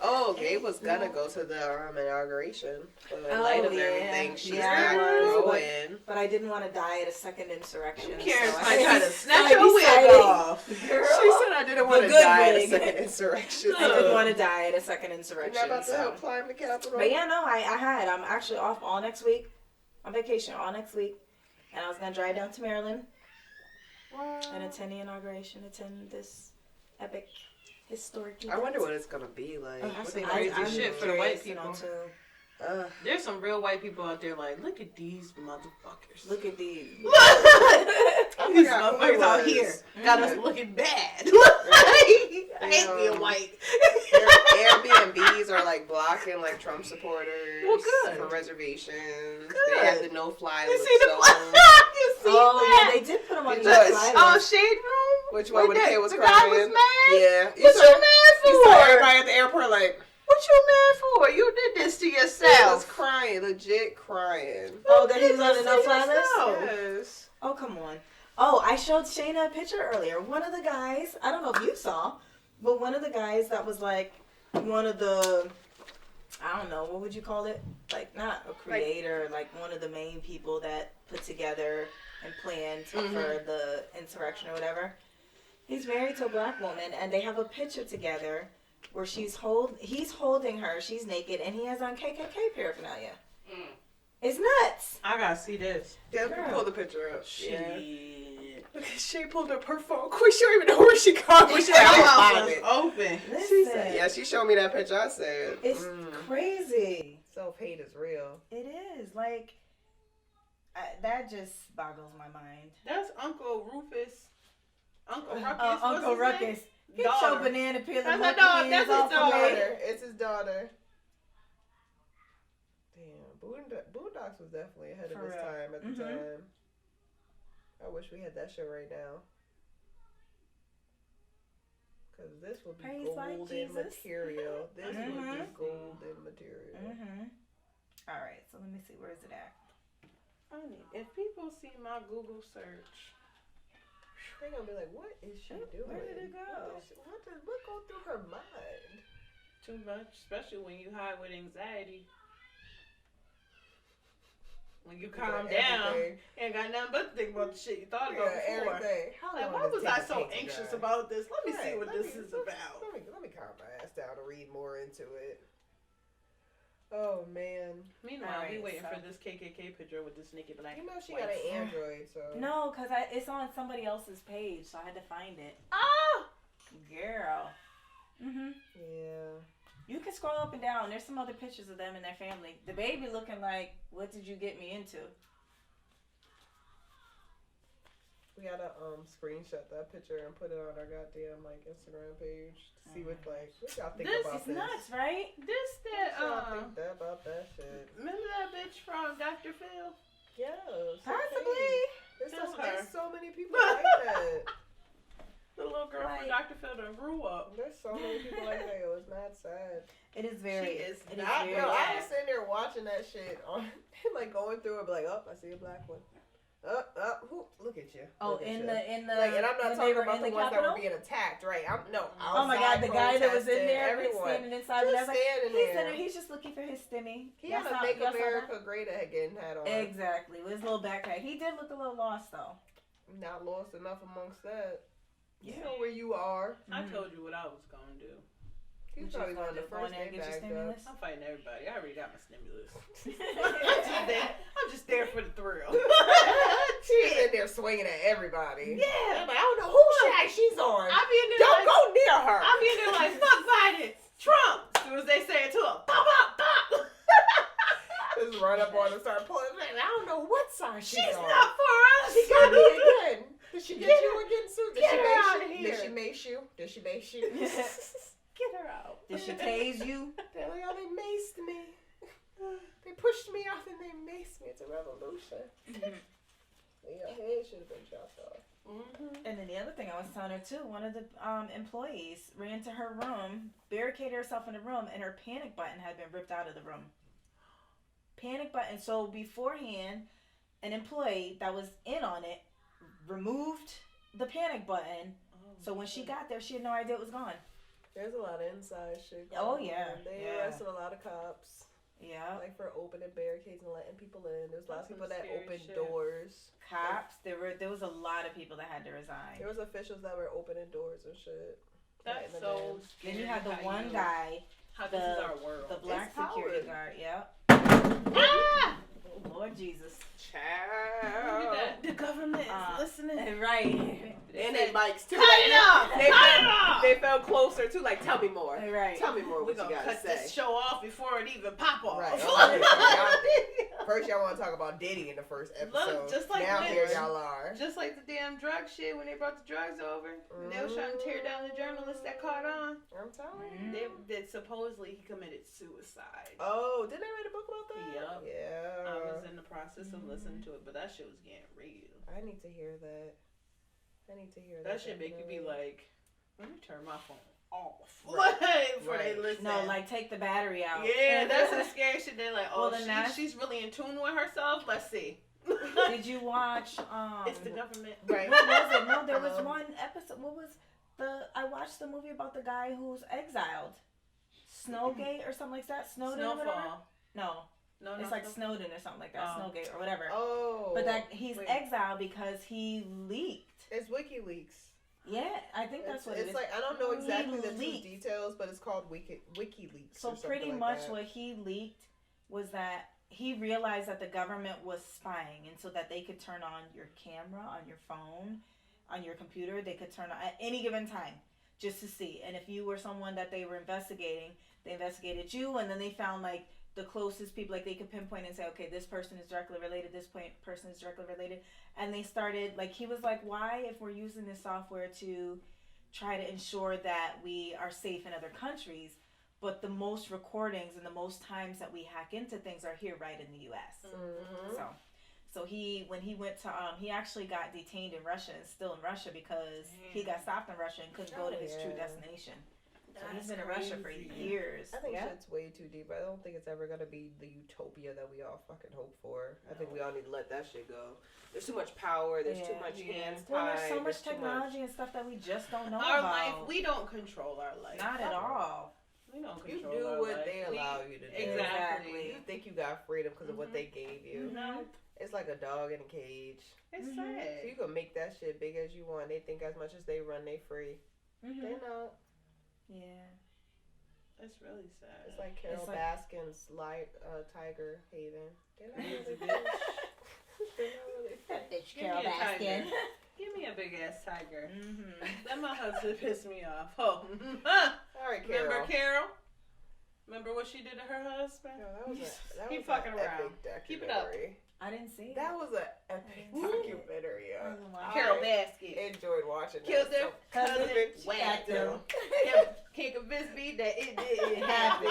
Oh, Gabe was gonna go to the inauguration, but in light of yeah. everything, she's Yeah, not I was, going. But I didn't want to die at a second insurrection. Karen's so might try to snatch I your wig decided- off. Girl, She said I didn't want to good die at a wig. second insurrection. I didn't want to die at a second insurrection. You're not about to so. help climb the Capitol. But yeah, no, I had. I'm actually off all next week. On vacation all next week. And I was going to drive down to Maryland and attend the inauguration, attend this epic, historic event. I wonder what it's gonna be like. That's What some they crazy might do. shit for the white curious to know, people. too. There's some real white people out there like, look at these motherfuckers. Look at these. These motherfuckers out here got us looking bad. I hate being white. Airbnbs are like blocking like Trump supporters for reservations. Good. They have the no-fly You zone. see the You see that? Yeah, they did put them on the Yes. list. Oh, Shade Room? Which one when the kid was the crying? guy was mad? Yeah. What you mad You saw for? everybody at the airport like, What you mad for? You did this to he was yourself. crying, legit crying. Oh, that he was You on did the this to no-fly list? yourself. Yes. Oh, come on. Oh, I showed Shayna a picture earlier. One of the guys, I don't know if you saw, but one of the guys that was like one of the, I don't know, what would you call it? Like, not a creator, like one of the main people that put together and planned for the insurrection or whatever. He's married to a black woman, and they have a picture together where he's holding her, she's naked, and he has on KKK paraphernalia. It's nuts. I gotta see this. Yeah, Girl. pull the picture up. Shit. She pulled up her phone. Quick, she don't even know where she got. She My like, mouth find was it. open. She Listen, said, yeah, she showed me that picture. I said, it's crazy. self-hate is real. It is. Like, that just boggles my mind. That's Uncle Rufus. Uncle Ruckus. Uncle What's his Ruckus. name? Get your Daughter. banana peel That's and her monkey dog. hands That's his off of daughter. me. It's his daughter. Damn, Boondocks was definitely ahead of For his real. time at the time. I wish we had that show right now. Because this would be Praise like golden Jesus. material. This would be golden material. All right, so let me see. Where is it at? Honey, if people see my Google search, They're going to be like, what is she doing? Where did it go? What go through her mind? too much, especially when you hide with anxiety. When you calm down, ain't got nothing but to think about the shit you thought about before. Like, why was I so anxious about this? Let me see what this is about. Let me calm my ass down and read more into it. Oh man. Meanwhile, we Alright, waiting so- for this KKK picture with this naked black. You know she wife. got an Android, so. No, because it's on somebody else's page, so I had to find it. Oh! Girl. Mm-hmm. Yeah. You can scroll up and down. There's some other pictures of them and their family. The baby looking like, what did you get me into? We gotta screenshot that picture and put it on our goddamn Instagram page to see what what y'all think This about It's nuts, right? This that What y'all think about that shit? remember that bitch from Dr. Phil? Yes. Possibly. There's so many people like that. The little girl from Like- Dr. Phil done grew up. There's so many people like that. It was mad sad. It is very. She is it not- very I sad. was sitting there watching that shit on, going through it, be like, oh, I see a black one. Look at you. Oh, Look at in you. the and I'm not when they talking were about in the the ones that were Capitol? being attacked, right? Oh my God, the guy that was in there, everyone. standing inside, Just but I was like, standing he's there. in there. He's just looking for his stimmy. He had a Make America Great Again hat on. Exactly, with his little backpack. He did look a little lost though. Not lost enough amongst that. You Yeah. know where you are. I told you what I was going to do. He's What you probably was one of the gonna first do? Go in there and they get your bagged up. stimulus? I'm fighting everybody. I already got my stimulus. I'm just there for the thrill. She's in there swinging at everybody. Yeah. I'm like, I don't know whose side she's on. I be in there Don't like, go near her. I be in there like, fuck Biden, Trump. As soon as they say it to her, pop, pop, pop. Just run up on her and start pulling back. I don't know what side she's She's on. not for us. She got me again. Did she get Get you her- again, Sue? Did get she her mace outta you? here. Did she mace you? Did she mace you? Get her out. Did she tase you? They're like, oh, they maced me. They pushed me off and they maced me. It's a revolution. Your head should have been chopped off. And then the other thing I was telling her too, one of the employees ran to her room, barricaded herself in the room, and her panic button had been ripped out of the room. Panic button. So beforehand, an employee that was in on it removed the panic button. So when she got there, she had no idea it was gone. There's a lot of inside shit. Oh, going yeah. on. They Yeah. arrested a lot of cops. Yeah. Like for opening barricades and letting people in. There's a lot of That's people some that scary opened shit. doors. Cops. There was a lot of people that had to resign. There was officials that were opening doors and shit. That's Letting so them scary. Then you had the how one you- guy, How this is our world. the black It's power. security guard. Yep. Ah! Oh, Lord Jesus. Child. The government is listening. Right. And they mics too. Cut it off. They felt closer too. Like, tell me more. Right. Tell me more. We're What you gonna gotta cut say. this show off before it even pop off. Right. First, y'all want to talk about Diddy in the first episode. Look, just like now this. here y'all are. Just like the damn drug shit when they brought the drugs over. They was trying to tear down the journalist that caught on. I'm telling you. They supposedly he committed suicide. Oh, didn't they write a book about that? Yep. Yeah. I was in the process of listening to it, but that shit was getting real. I need to hear that. That shit make you be like, let me turn my phone off. Right. Before they listen. No, like take the battery out. Yeah, that's some scary shit. They're like, oh, Well, she's really in tune with herself. Let's see. Did you watch? It's the government. Right. What was it? No, there was one episode. What was I watched the movie about the guy who's exiled. Snowgate or something like that. Snowden or whatever? Snowfall. No, it's like Snowden or something like that. Oh. Snowgate or whatever. Oh. But that he's Wait. exiled because he leaked. It's WikiLeaks. Yeah, I think that's what it It's is. like, I don't know exactly the leaked. true details, but it's called WikiLeaks. So or something pretty like much that. what he leaked was that he realized that the government was spying, and so that they could turn on your camera on your phone, on your computer. They could turn on at any given time just to see. And if you were someone that they were investigating, they investigated you, and then they found like the closest people, like they could pinpoint and say, okay, this person is directly related, this person is directly related. And they started, like, he was like, why, if we're using this software to try to ensure that we are safe in other countries, but the most recordings and the most times that we hack into things are here right in the U.S. Mm-hmm. So when he went to, he actually got detained in Russia and still in Russia because he got stopped in Russia and couldn't go to his true destination. So he's been in Russia for years. I think shit's way too deep. I don't think it's ever gonna be the utopia that we all fucking hope for. I think we all need to let that shit go. There's too much power. There's too much hands tied. Well, there's so much too technology and stuff that we just don't know Our about. life, we don't control our life. Not at all. We don't You control do our what life. they allow you to do. Exactly. You think you got freedom because of what they gave you. No, It's like a dog in a cage. it's So sad. you can make that shit big as you want. They think as much as they run, they free. They know. Yeah. It's really sad. It's like Carol Baskin's Tiger Haven. They're not really Bitch. They're not really That bitch Give Carol me a tiger. Baskin. Give me a big ass tiger. Mm-hmm. That my husband pissed me off. Oh, All right, Carol. remember Carol? Remember what she did to her husband? No, that He was fucking an around. epic Keep it up. documentary. I didn't see it. That was an epic documentary. Carol I Baskin. enjoyed watching Killed that. their So- cousin, whacked them. Can't convince me that it didn't happen.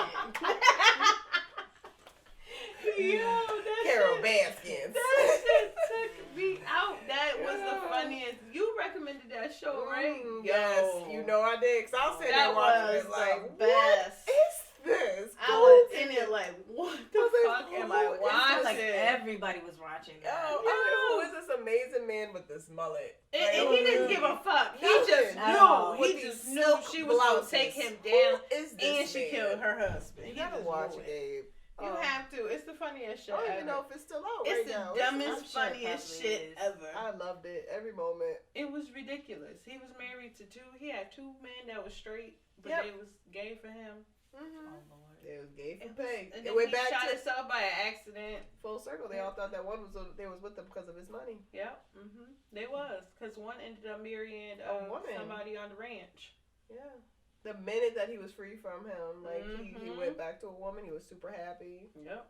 Yo, that Carol shit, Baskins. that shit took me out. That was the funniest. You recommended that show, right? Yes, Yo. you know I did. Cause I was sitting That there watching was it like, the what best. is this? I was in it like, what the I was like, fuck am who I is this? I watching? like everybody was watching that. Oh, I was like, who is this amazing man with this mullet? And he didn't give a fuck. He Nothing. just At all. knew. With He just these knew silk she was going to blouses. take him down. Who is this And she man? killed her husband. You He gotta just watch knew it, Gabe. You have to. It's the funniest shit I don't ever. even know if it's still out It's right now. the dumbest, I'm sure it funniest probably shit is. ever. I loved it every moment. It was ridiculous. He was married to he had two men that was straight, but Yep. they was gay for him. Mm-hmm. Oh, Lord. It was gay for It was- pay. And It then went he back shot to himself by an accident. full circle. They all thought that one was they was with them because of his money. Yep. They was. Because one ended up marrying A woman. somebody on the ranch. Yeah. The minute that he was free from him, like he Mhm. went back to a woman, he was super happy. Yep.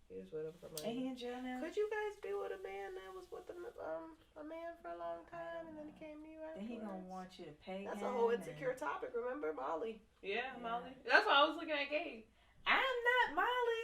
He was with him for Ain't money. he in jail now? Could you guys be with a man that was with a man for a long time and then he came to you Then he gonna afterwards? want you to pay That's him. a whole insecure topic. Remember Molly? Yeah, Molly. That's why I was looking at Gabe. I'm not Molly.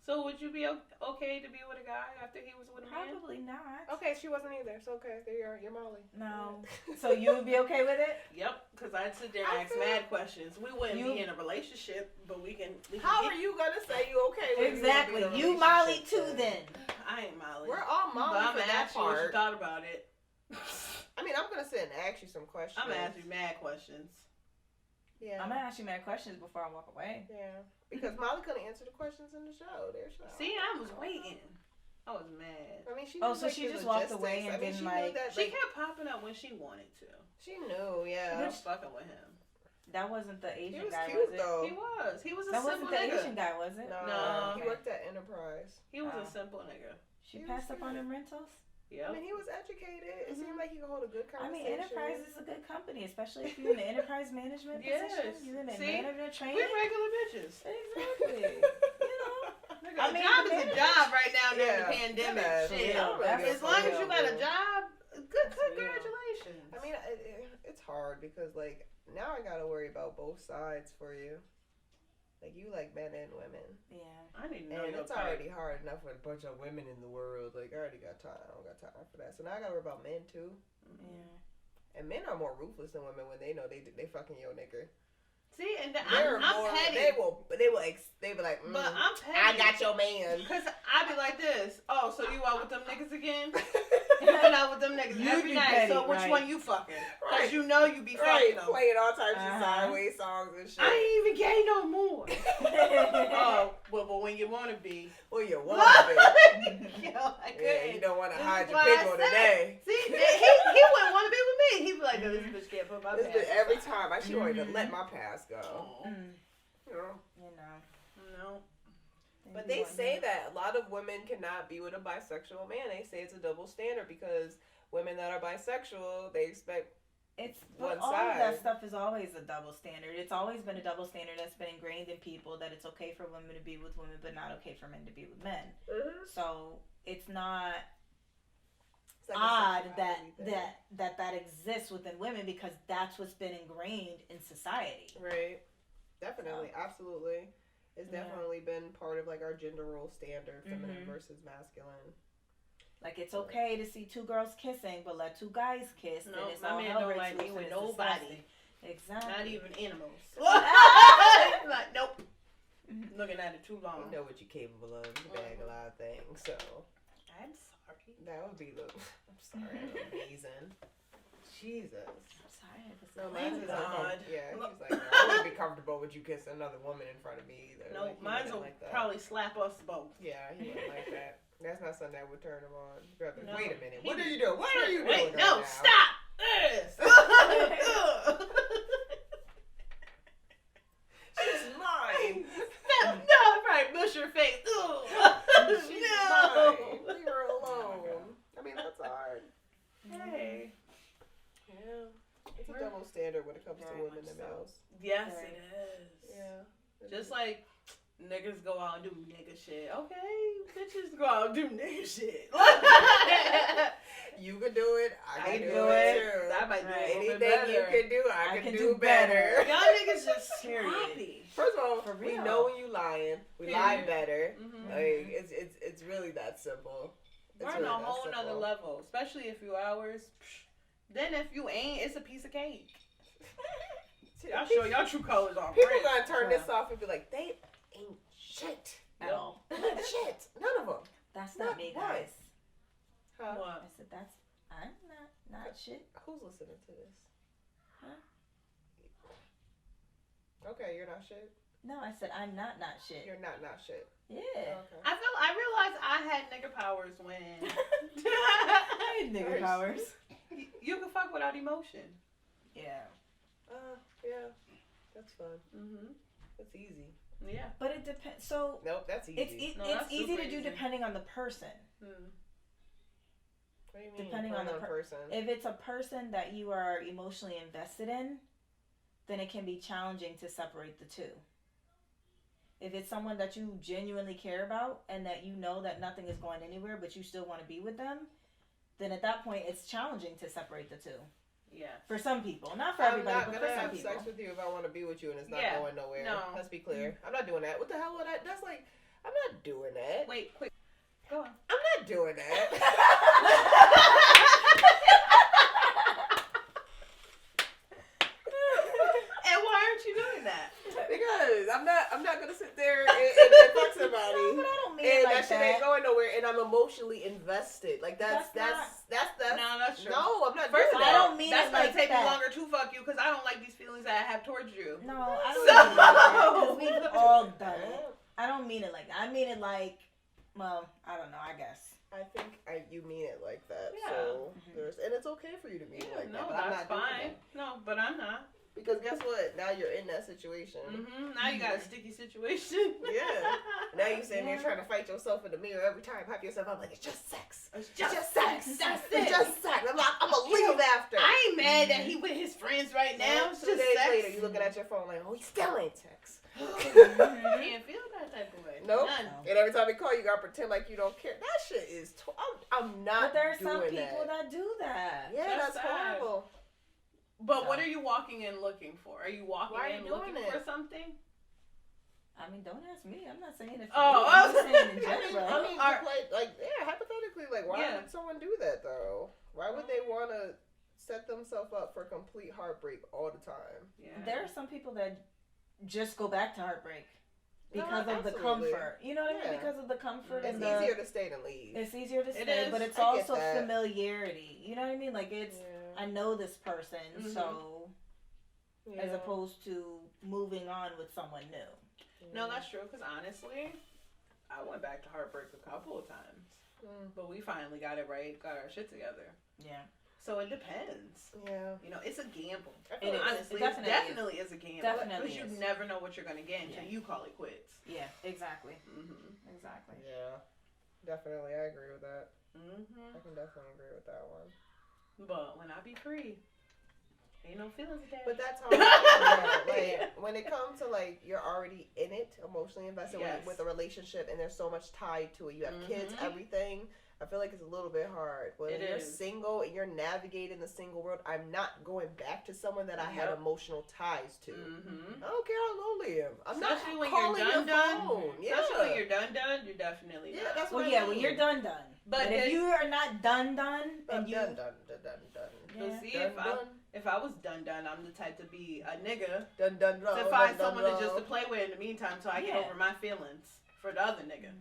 So would you be okay to be with a guy after he was with a man? Probably not. Okay, she wasn't either. So okay, there you are. You're Molly. No. So you would be okay with it? Yep, because I'd sit there and ask mad questions. We wouldn't be in a relationship, but we can How are you gonna say you okay with Exactly. You, You Molly too then. I ain't Molly. We're all Molly but I'm for gonna that ask you what you part. thought about it. I mean, I'm gonna sit and ask you some questions. I'm gonna ask you mad questions. Yeah. I'm gonna ask you mad questions before I walk away. Yeah. Because Molly couldn't answer the questions in the show. There's See, I was waiting. I was mad. I mean, she. Oh, knew, so like, she the just walked logistics. away and I mean, didn't, she knew like- that, She kept popping up when she wanted to. She knew, yeah. I was fucking with him. That wasn't the He Asian was guy, cute was it? though. He was a That simple wasn't the nigga. Asian guy, was it? No, No. he worked at Enterprise. He was Oh. a simple nigga. She passed up on them rentals? I mean, he was educated. It seemed like he could hold a good I conversation. mean, Enterprise is a good company, especially if you're in the enterprise management position. You're in the management training. We're regular bitches. Exactly. I mean, job is a job right now during the pandemic. Shit. As long as you got a job, congratulations. I mean, it's hard because, like, now I gotta worry about both sides for you. Like, you like men and women. Yeah. I need to know. And it's already hard enough with a bunch of women in the world. Like, I already got time. I don't got time for that. So now I gotta worry about men, too. Yeah. And men are more ruthless than women when they know they fucking your nigga. See, and I'm petty. They be like, but I'm petty. I got your man. Because I be like this. Oh, so you out with them niggas again? You been out with them niggas every night. Petty, so which one you fucking? Because you know you be fucking them. Playing all types of sideways songs and shit. I ain't even gay no more. Oh, well, but when you want to be. Well, you want to be. Yeah, you don't want to hide your pickle today. See, he wouldn't want to be with me. He'd be like, no, this bitch can't put my past. Every time. She wanted to let my past go. You know. No. But they say that a lot of women cannot be with a bisexual man. They say it's a double standard because women that are bisexual, they expect but all of that stuff is always a double standard. It's always been a double standard that's been ingrained in people that it's okay for women to be with women, but not okay for men to be with men. Mm-hmm. So it's not odd that exists within women because that's what's been ingrained in society. Right. Definitely. Absolutely. It's definitely been part of, like, our gender role standard, feminine versus masculine. Like, it's okay to see two girls kissing, but let two guys kiss. No, it's my all man don't like me with nobody. Exactly. Not even animals. Like, nope. Looking at it too long. You know what you're capable of. You bag a lot of things, so. I'm sorry. That would be I'm sorry. Amazing. Jesus. No, mine's is odd. Yeah, he's like, no, I wouldn't be comfortable with you kissing another woman in front of me either. No, like, mine's will probably slap us both. Yeah, he wouldn't like that. That's not something that would turn him on. Brother, no. Wait a minute. What are you doing? What are you doing? Wait, no, right now? stop! She's mine. No, right, mush your face. She's mine. Leave her alone. I mean, that's hard. Hey. Yeah. It's a double standard when it comes to women and males. Yes, it is. Yeah. Just like niggas go out and do nigga shit. Okay, bitches go out and do nigga shit. You can do it. I can do it too. I might do it a little Anything bit better. you can do, I can do better. Y'all niggas just sloppy. First of all, we know when you lying. We lie better. Mm-hmm. Like it's really that simple. We're on a whole nother level, especially if you ours. Then if you ain't, it's a piece of cake. Y'all show y'all true colors on. People gonna turn this off and be like, they ain't shit at all. Shit, none of them. That's not me, guys. Huh? What? I said I'm not shit. Who's listening to this? Huh? Okay, you're not shit. No, I said I'm not shit. You're not shit. Yeah. Okay. I realized I had nigga powers when I had nigga powers. You can fuck without emotion. Yeah. Yeah. That's fun. Mhm. That's easy. Yeah. But it depends. So nope, that's easy. It's easy to do depending on the person. What do you mean? Depending on the person. If it's a person that you are emotionally invested in, then it can be challenging to separate the two. If it's someone that you genuinely care about and that you know that nothing is going anywhere, but you still want to be with them, then at that point it's challenging to separate the two. Yeah. For some people, not for everybody, but for some people. I'm not gonna have sex with you if I want to be with you and it's not going nowhere. No. Let's be clear. I'm not doing that. What the hell would that? That's like, I'm not doing that. Wait, quick. Go on. I'm not doing that. And why aren't you doing that? Because I'm not gonna sit there and fuck somebody. No, but I don't mean and like that shit ain't going nowhere, and I'm emotionally invested. Like that's No, that's true. No, I'm not First doing of all, that. I don't mean that's it gonna like take that. me longer to fuck you because I don't like these feelings that I have towards you. No, I don't mean it like that because we've all done it. I don't mean it like that. I mean it like, well, I don't know. I guess. I think you mean it like that. Yeah. So and it's okay for you to mean it like that. But that's I'm not fine. doing that. No, but I'm not. Because guess what? Now you're in that situation. Now you got a sticky situation. Yeah. Now you're sitting there trying to fight yourself in the mirror every time. Hype yourself up like, it's just sex. It's just sex. That's It's it. just sex. I'm going to leave after. I ain't mad that he with his friends right now. It's 2 just days sex. later, you looking at your phone like, oh, he still ain't text. You can't feel that type of way. Nope. None. And every time he call, you gotta pretend like you don't care. That shit is. I'm not. But there are doing some people that do that. Yeah, That's that's sad. horrible. But what are you walking in looking for? Are you walking Why are in you looking doing it? for something? I mean, don't ask me. I'm not saying it. Oh, I'm just saying in I general. mean, hypothetically, like, why would someone do that though? Why would they want to set themselves up for complete heartbreak all the time? Yeah. There are some people that just go back to heartbreak because No, of the absolutely. comfort. You know what I mean? Yeah. Because of the comfort It's and the. easier to stay than leave. It's easier to It stay, is. but it's I get also that. familiarity. You know what I mean? Like it's. Yeah. I know this person, so Yeah. as opposed to moving on with someone new. No, that's true. Because honestly, I went back to heartbreak a couple of times, but we finally got it right, got our shit together. Yeah. So it depends. Yeah. You know, it's a gamble. It is. Honestly, It it definitely is a gamble. Definitely Because you is. never know what you're gonna get until you call it quits. Yeah. Exactly. Mm-hmm. Exactly. Yeah. Definitely, I agree with that. Mm-hmm. I can definitely agree with that one. But when I be free, ain't no feelings attached. But that's hard. Yeah, like when it comes to like you're already in it, emotionally invested Yes. with a relationship, and there's so much tied to it. You have kids, everything. I feel like it's a little bit hard. But when you're single and you're navigating the single world, I'm not going back to someone that I had emotional ties to. I don't care how lonely I am. I'm Especially not when calling you're done. your phone. Yeah. Especially when you're done, you're definitely Yeah, not. that's Well, what I yeah, mean. when you're done. But if you are not done, and you done. But see, if I was done, I'm the type to be a nigga to find someone to just to play with in the meantime, so I get over my feelings for the other nigga.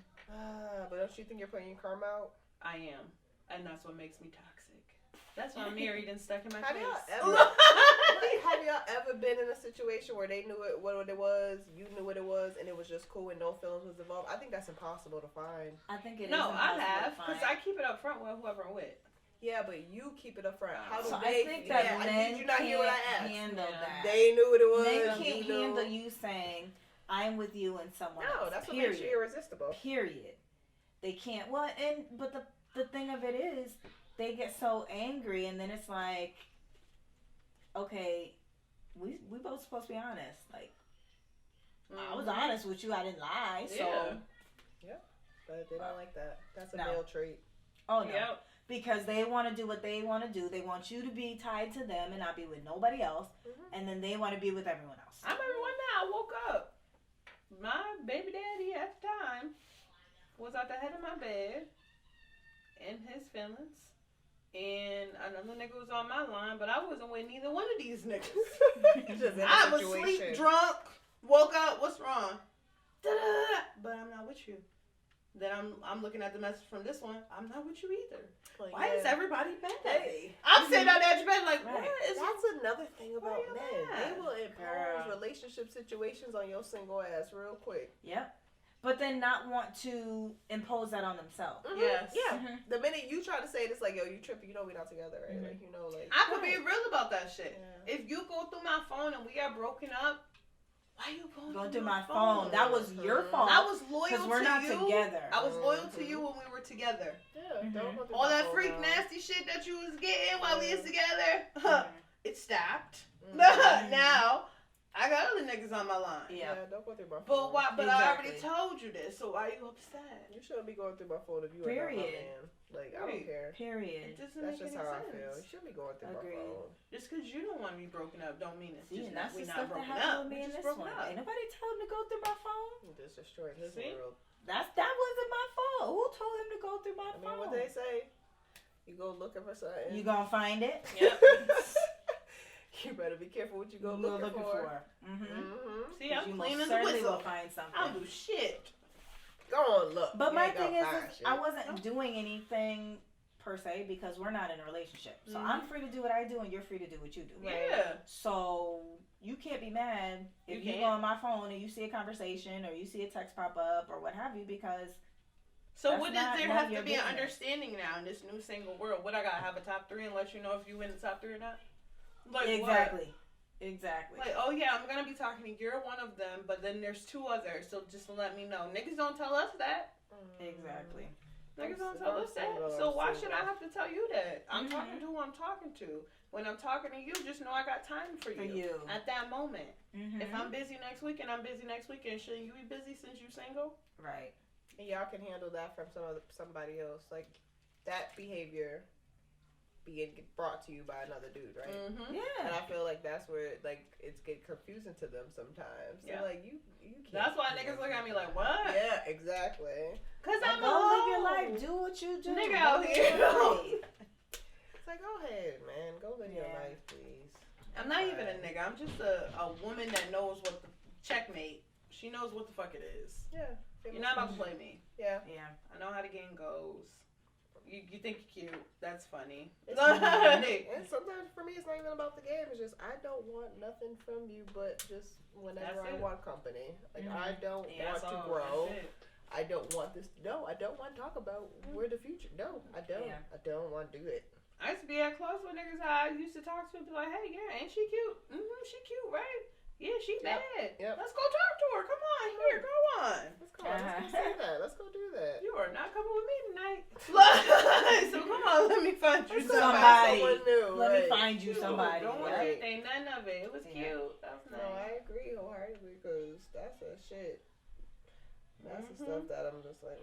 But don't you think you're putting your karma out? I am, and that's what makes me toxic. That's why I'm married and stuck in my Have place. y'all ever been in a situation where they knew what it was, you knew what it was, and it was just cool and no feelings was involved? I think that's impossible to find. I think it is. No, I have, because because I keep it up front with whoever I'm with. Yeah, but you keep it up front. How do So they? I think that men did you not hear what I can't asked? handle that. They knew what it was. Men can't you knew. handle you saying, "I'm with you" and someone else. No, that's what period. makes you irresistible. Period. They can't. Well, but the thing of it is, they get so angry, and then it's like, okay, we both supposed to be honest. Like, I was honest with you. I didn't lie. So yeah, but they don't like that. That's a No. male trait. oh no. Yep. Because they want to do what they want to do. They want you to be tied to them and not be with nobody else. And then they want to be with everyone else. I remember one day I woke up. My baby daddy at the time was at the head of my bed in his feelings. And another nigga was on my line, but I wasn't with neither one of these niggas. Just in a I was situation. asleep, drunk, woke up, what's wrong? Da-da-da. But I'm not with you. Then I'm looking at the message from this one. I'm not with you either. Like, Why is everybody mad at me? Hey. I'm sitting on that bed like, Right. what is That's another thing about you men. mad? They will impose relationship situations on your single ass real quick. Yep. But then not want to impose that on themselves. Yes. Yeah. Mhm. The minute you try to say this, like, yo, you tripping, you know we're not together, right? Mhm. Like, you know, like. I could be real about that shit. Yeah. If you go through my phone and we are broken up, why you going through my phone? That was your fault. I was loyal to because we're not you. together. I was loyal to you when we were together. Yeah, don't go through All my that phone freak now. nasty shit that you was getting while we was together, it stopped. Mhm. Now I got other niggas on my line. Yeah. Don't go through my phone. But why? But I already Exactly. told you this, so why are you upset? You shouldn't be going through my phone if you are not my Period. man. Like, I don't care. It Period. doesn't That's make just any how sense. I feel. You shouldn't be going through Agreed. my phone. Just because you don't want to be broken up, don't mean it's See, just and that's we the not stuff that broken happened up. with me We in just this broken one. up. Ain't nobody tell him to go through my phone. You just destroyed his See? world. That wasn't my fault. Who told him to go through my I phone? mean, what they say, you go looking for something. You gonna find it? Yep. You better be careful what you go You looking for. Mm-hmm. Mm-hmm. See, I'm you clean most as a certainly whistle. will find something. I don't do shit. Go on, look. But You my ain't gonna thing is, find shit. I wasn't doing anything per se because we're not in a relationship. So I'm free to do what I do and you're free to do what you do. Yeah. So you can't be mad if you go on my phone and you see a conversation or you see a text pop up or what have you because So that's what not does there none of have to your be an business. understanding now in this new single world? What I gotta have a top 3 and let you know if you in the top 3 or not? Like exactly. What? Exactly. Like, oh yeah, I'm gonna be talking to you. You're one of them, but then there's 2 others. So just let me know. Niggas don't tell us that. Exactly. Niggas don't tell us that. So why should I have to tell you that? I'm talking to who I'm talking to. When I'm talking to you, just know I got time for you at that moment. If I'm busy next weekend, I'm busy next weekend. Shouldn't you be busy since you single? Right. And y'all can handle that from somebody else. Like, that behavior being brought to you by another dude, right? Yeah. And I feel like that's where, like, it's get confusing to them sometimes. Yeah. So, like, you can't. That's why niggas look at me like, what? Yeah, exactly. Cause Like, I'm go alone. live your life. Do what you do. Nigga out here. It's like, go ahead, man. Go live your life, please. I'm not even a nigga. I'm just a woman that knows what the checkmate. She knows what the fuck it is. Yeah. You're not about to play me. Yeah. Yeah. I know how the game goes. You think you're cute. That's funny. And sometimes for me, it's not even about the game. It's just, I don't want nothing from you but just whenever I want company. Like, I don't want to grow. I don't want this. No, I don't want to talk about where the future. No, I don't. Yeah. I don't want to do it. I used to be at clubs with niggas I used to talk to and be like, hey, yeah, ain't she cute? She cute, right? Yeah, she bad. Yep. Let's go talk to her. Come on, here, go on. Let's go. Let's go say that. Let's go do that. You are not coming with me tonight. So come on, let me find you somebody. Someone new. Let me find you somebody. Don't worry, ain't none of it. It was cute. That was nice. No, I agree wholeheartedly because that's a shit. That's the stuff that I'm just like,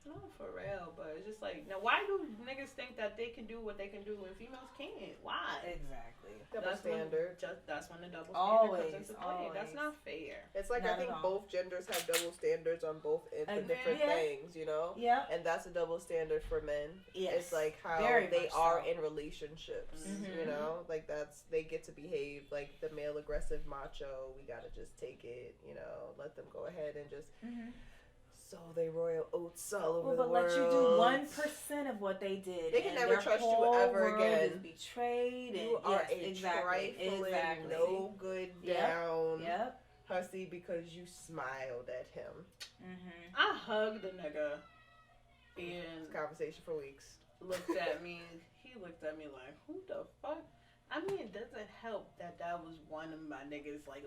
No, for real, but it's just like, now why do niggas think that they can do what they can do and females can't? Why? Exactly. Double standard. That's when the double standard comes into play. Always. That's not fair. It's like, I think both genders have double standards on both for different things, you know? Yeah. And that's a double standard for men. Yes. It's like how they are in relationships, you know? Like, they get to behave like the male aggressive macho. We gotta just take it, you know? Let them go ahead and just sow they royal oats all over the world. But let you do 1% of what they did. They can never trust you ever again. Is betrayed. You are a trifling, no good down hussy because you smiled at him. I hugged a nigga and conversation for weeks. Looked at me. He looked at me like, who the fuck? I mean, it doesn't help that was one of my niggas like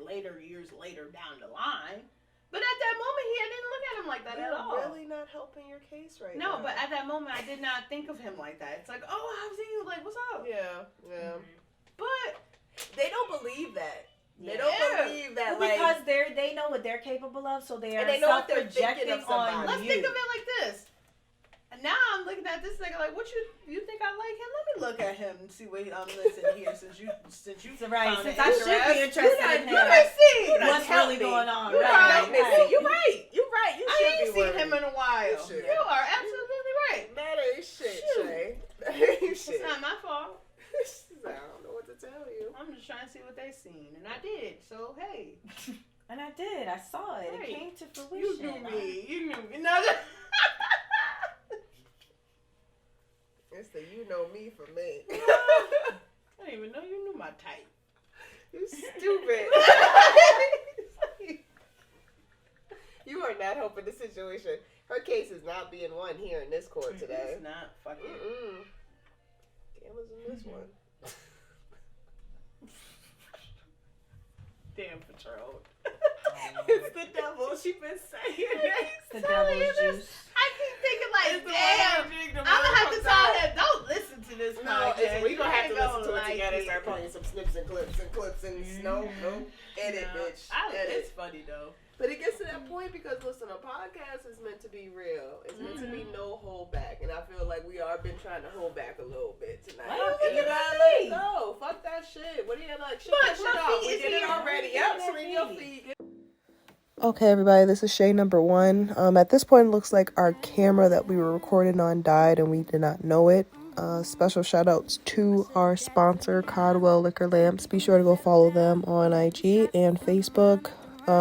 years later down the line. But at that moment, I didn't look at him like that at all. You're really not helping your case right now. No, but at that moment, I did not think of him like that. It's like, oh, how's he? Like, what's up? Yeah. But they don't believe that. They don't believe that, because they know what they're capable of, so they are self-projecting on Let's think of it like this. And now I'm looking at this nigga like, what you think I like him? Let me look at him and see what I'm listening here since you right. Since I should be interested in him. What's really going on? You're right. You I ain't seen him in a while. You are absolutely right. That ain't shit, Shay. That ain't shit. It's not my fault. I don't know what to tell you. I'm just trying to see what they seen, and I did. So hey. And I did. I saw it. It came to fruition. You knew me. You knew me. No. It's the you know me for me. I didn't even know you knew my type. You stupid. You are not helping the situation. Her case is not being won here in this court today. It's not fucking. Damn, was in this one. Damn patrol. It's the devil. She been saying it. The devil's juice. I keep thinking like, damn. I'm gonna have to tell him, don't listen to this. No, we gonna have to listen to it together. Start putting some snips and clips and no, edit, bitch. It's funny though. But it gets to that point because, listen, a podcast is meant to be real. It's meant to be no hold back. And I feel like we are been trying to hold back a little bit tonight. You gotta let it go. Fuck that shit. What do you like? Shut that shit off. We did it already. Yep, swing your feet. Okay, everybody, this is Shay number 1. At this point, it looks like our camera that we were recording on died and we did not know it. Special shout outs to our sponsor, Codwell Liquor Lamps. Be sure to go follow them on IG and Facebook.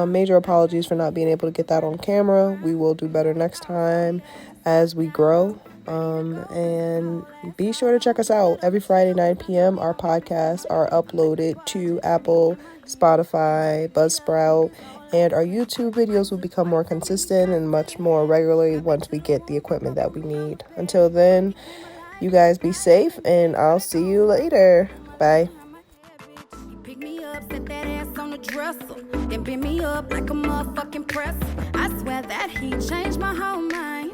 Major apologies for not being able to get that on camera. We will do better next time as we grow. And be sure to check us out. Every Friday, 9 p.m., our podcasts are uploaded to Apple, Spotify, Buzzsprout, and our YouTube videos will become more consistent and much more regularly once we get the equipment that we need. Until then, you guys be safe, and I'll see you later. Bye. dresser, then beat me up like a motherfucking press. I swear that he changed my whole mind.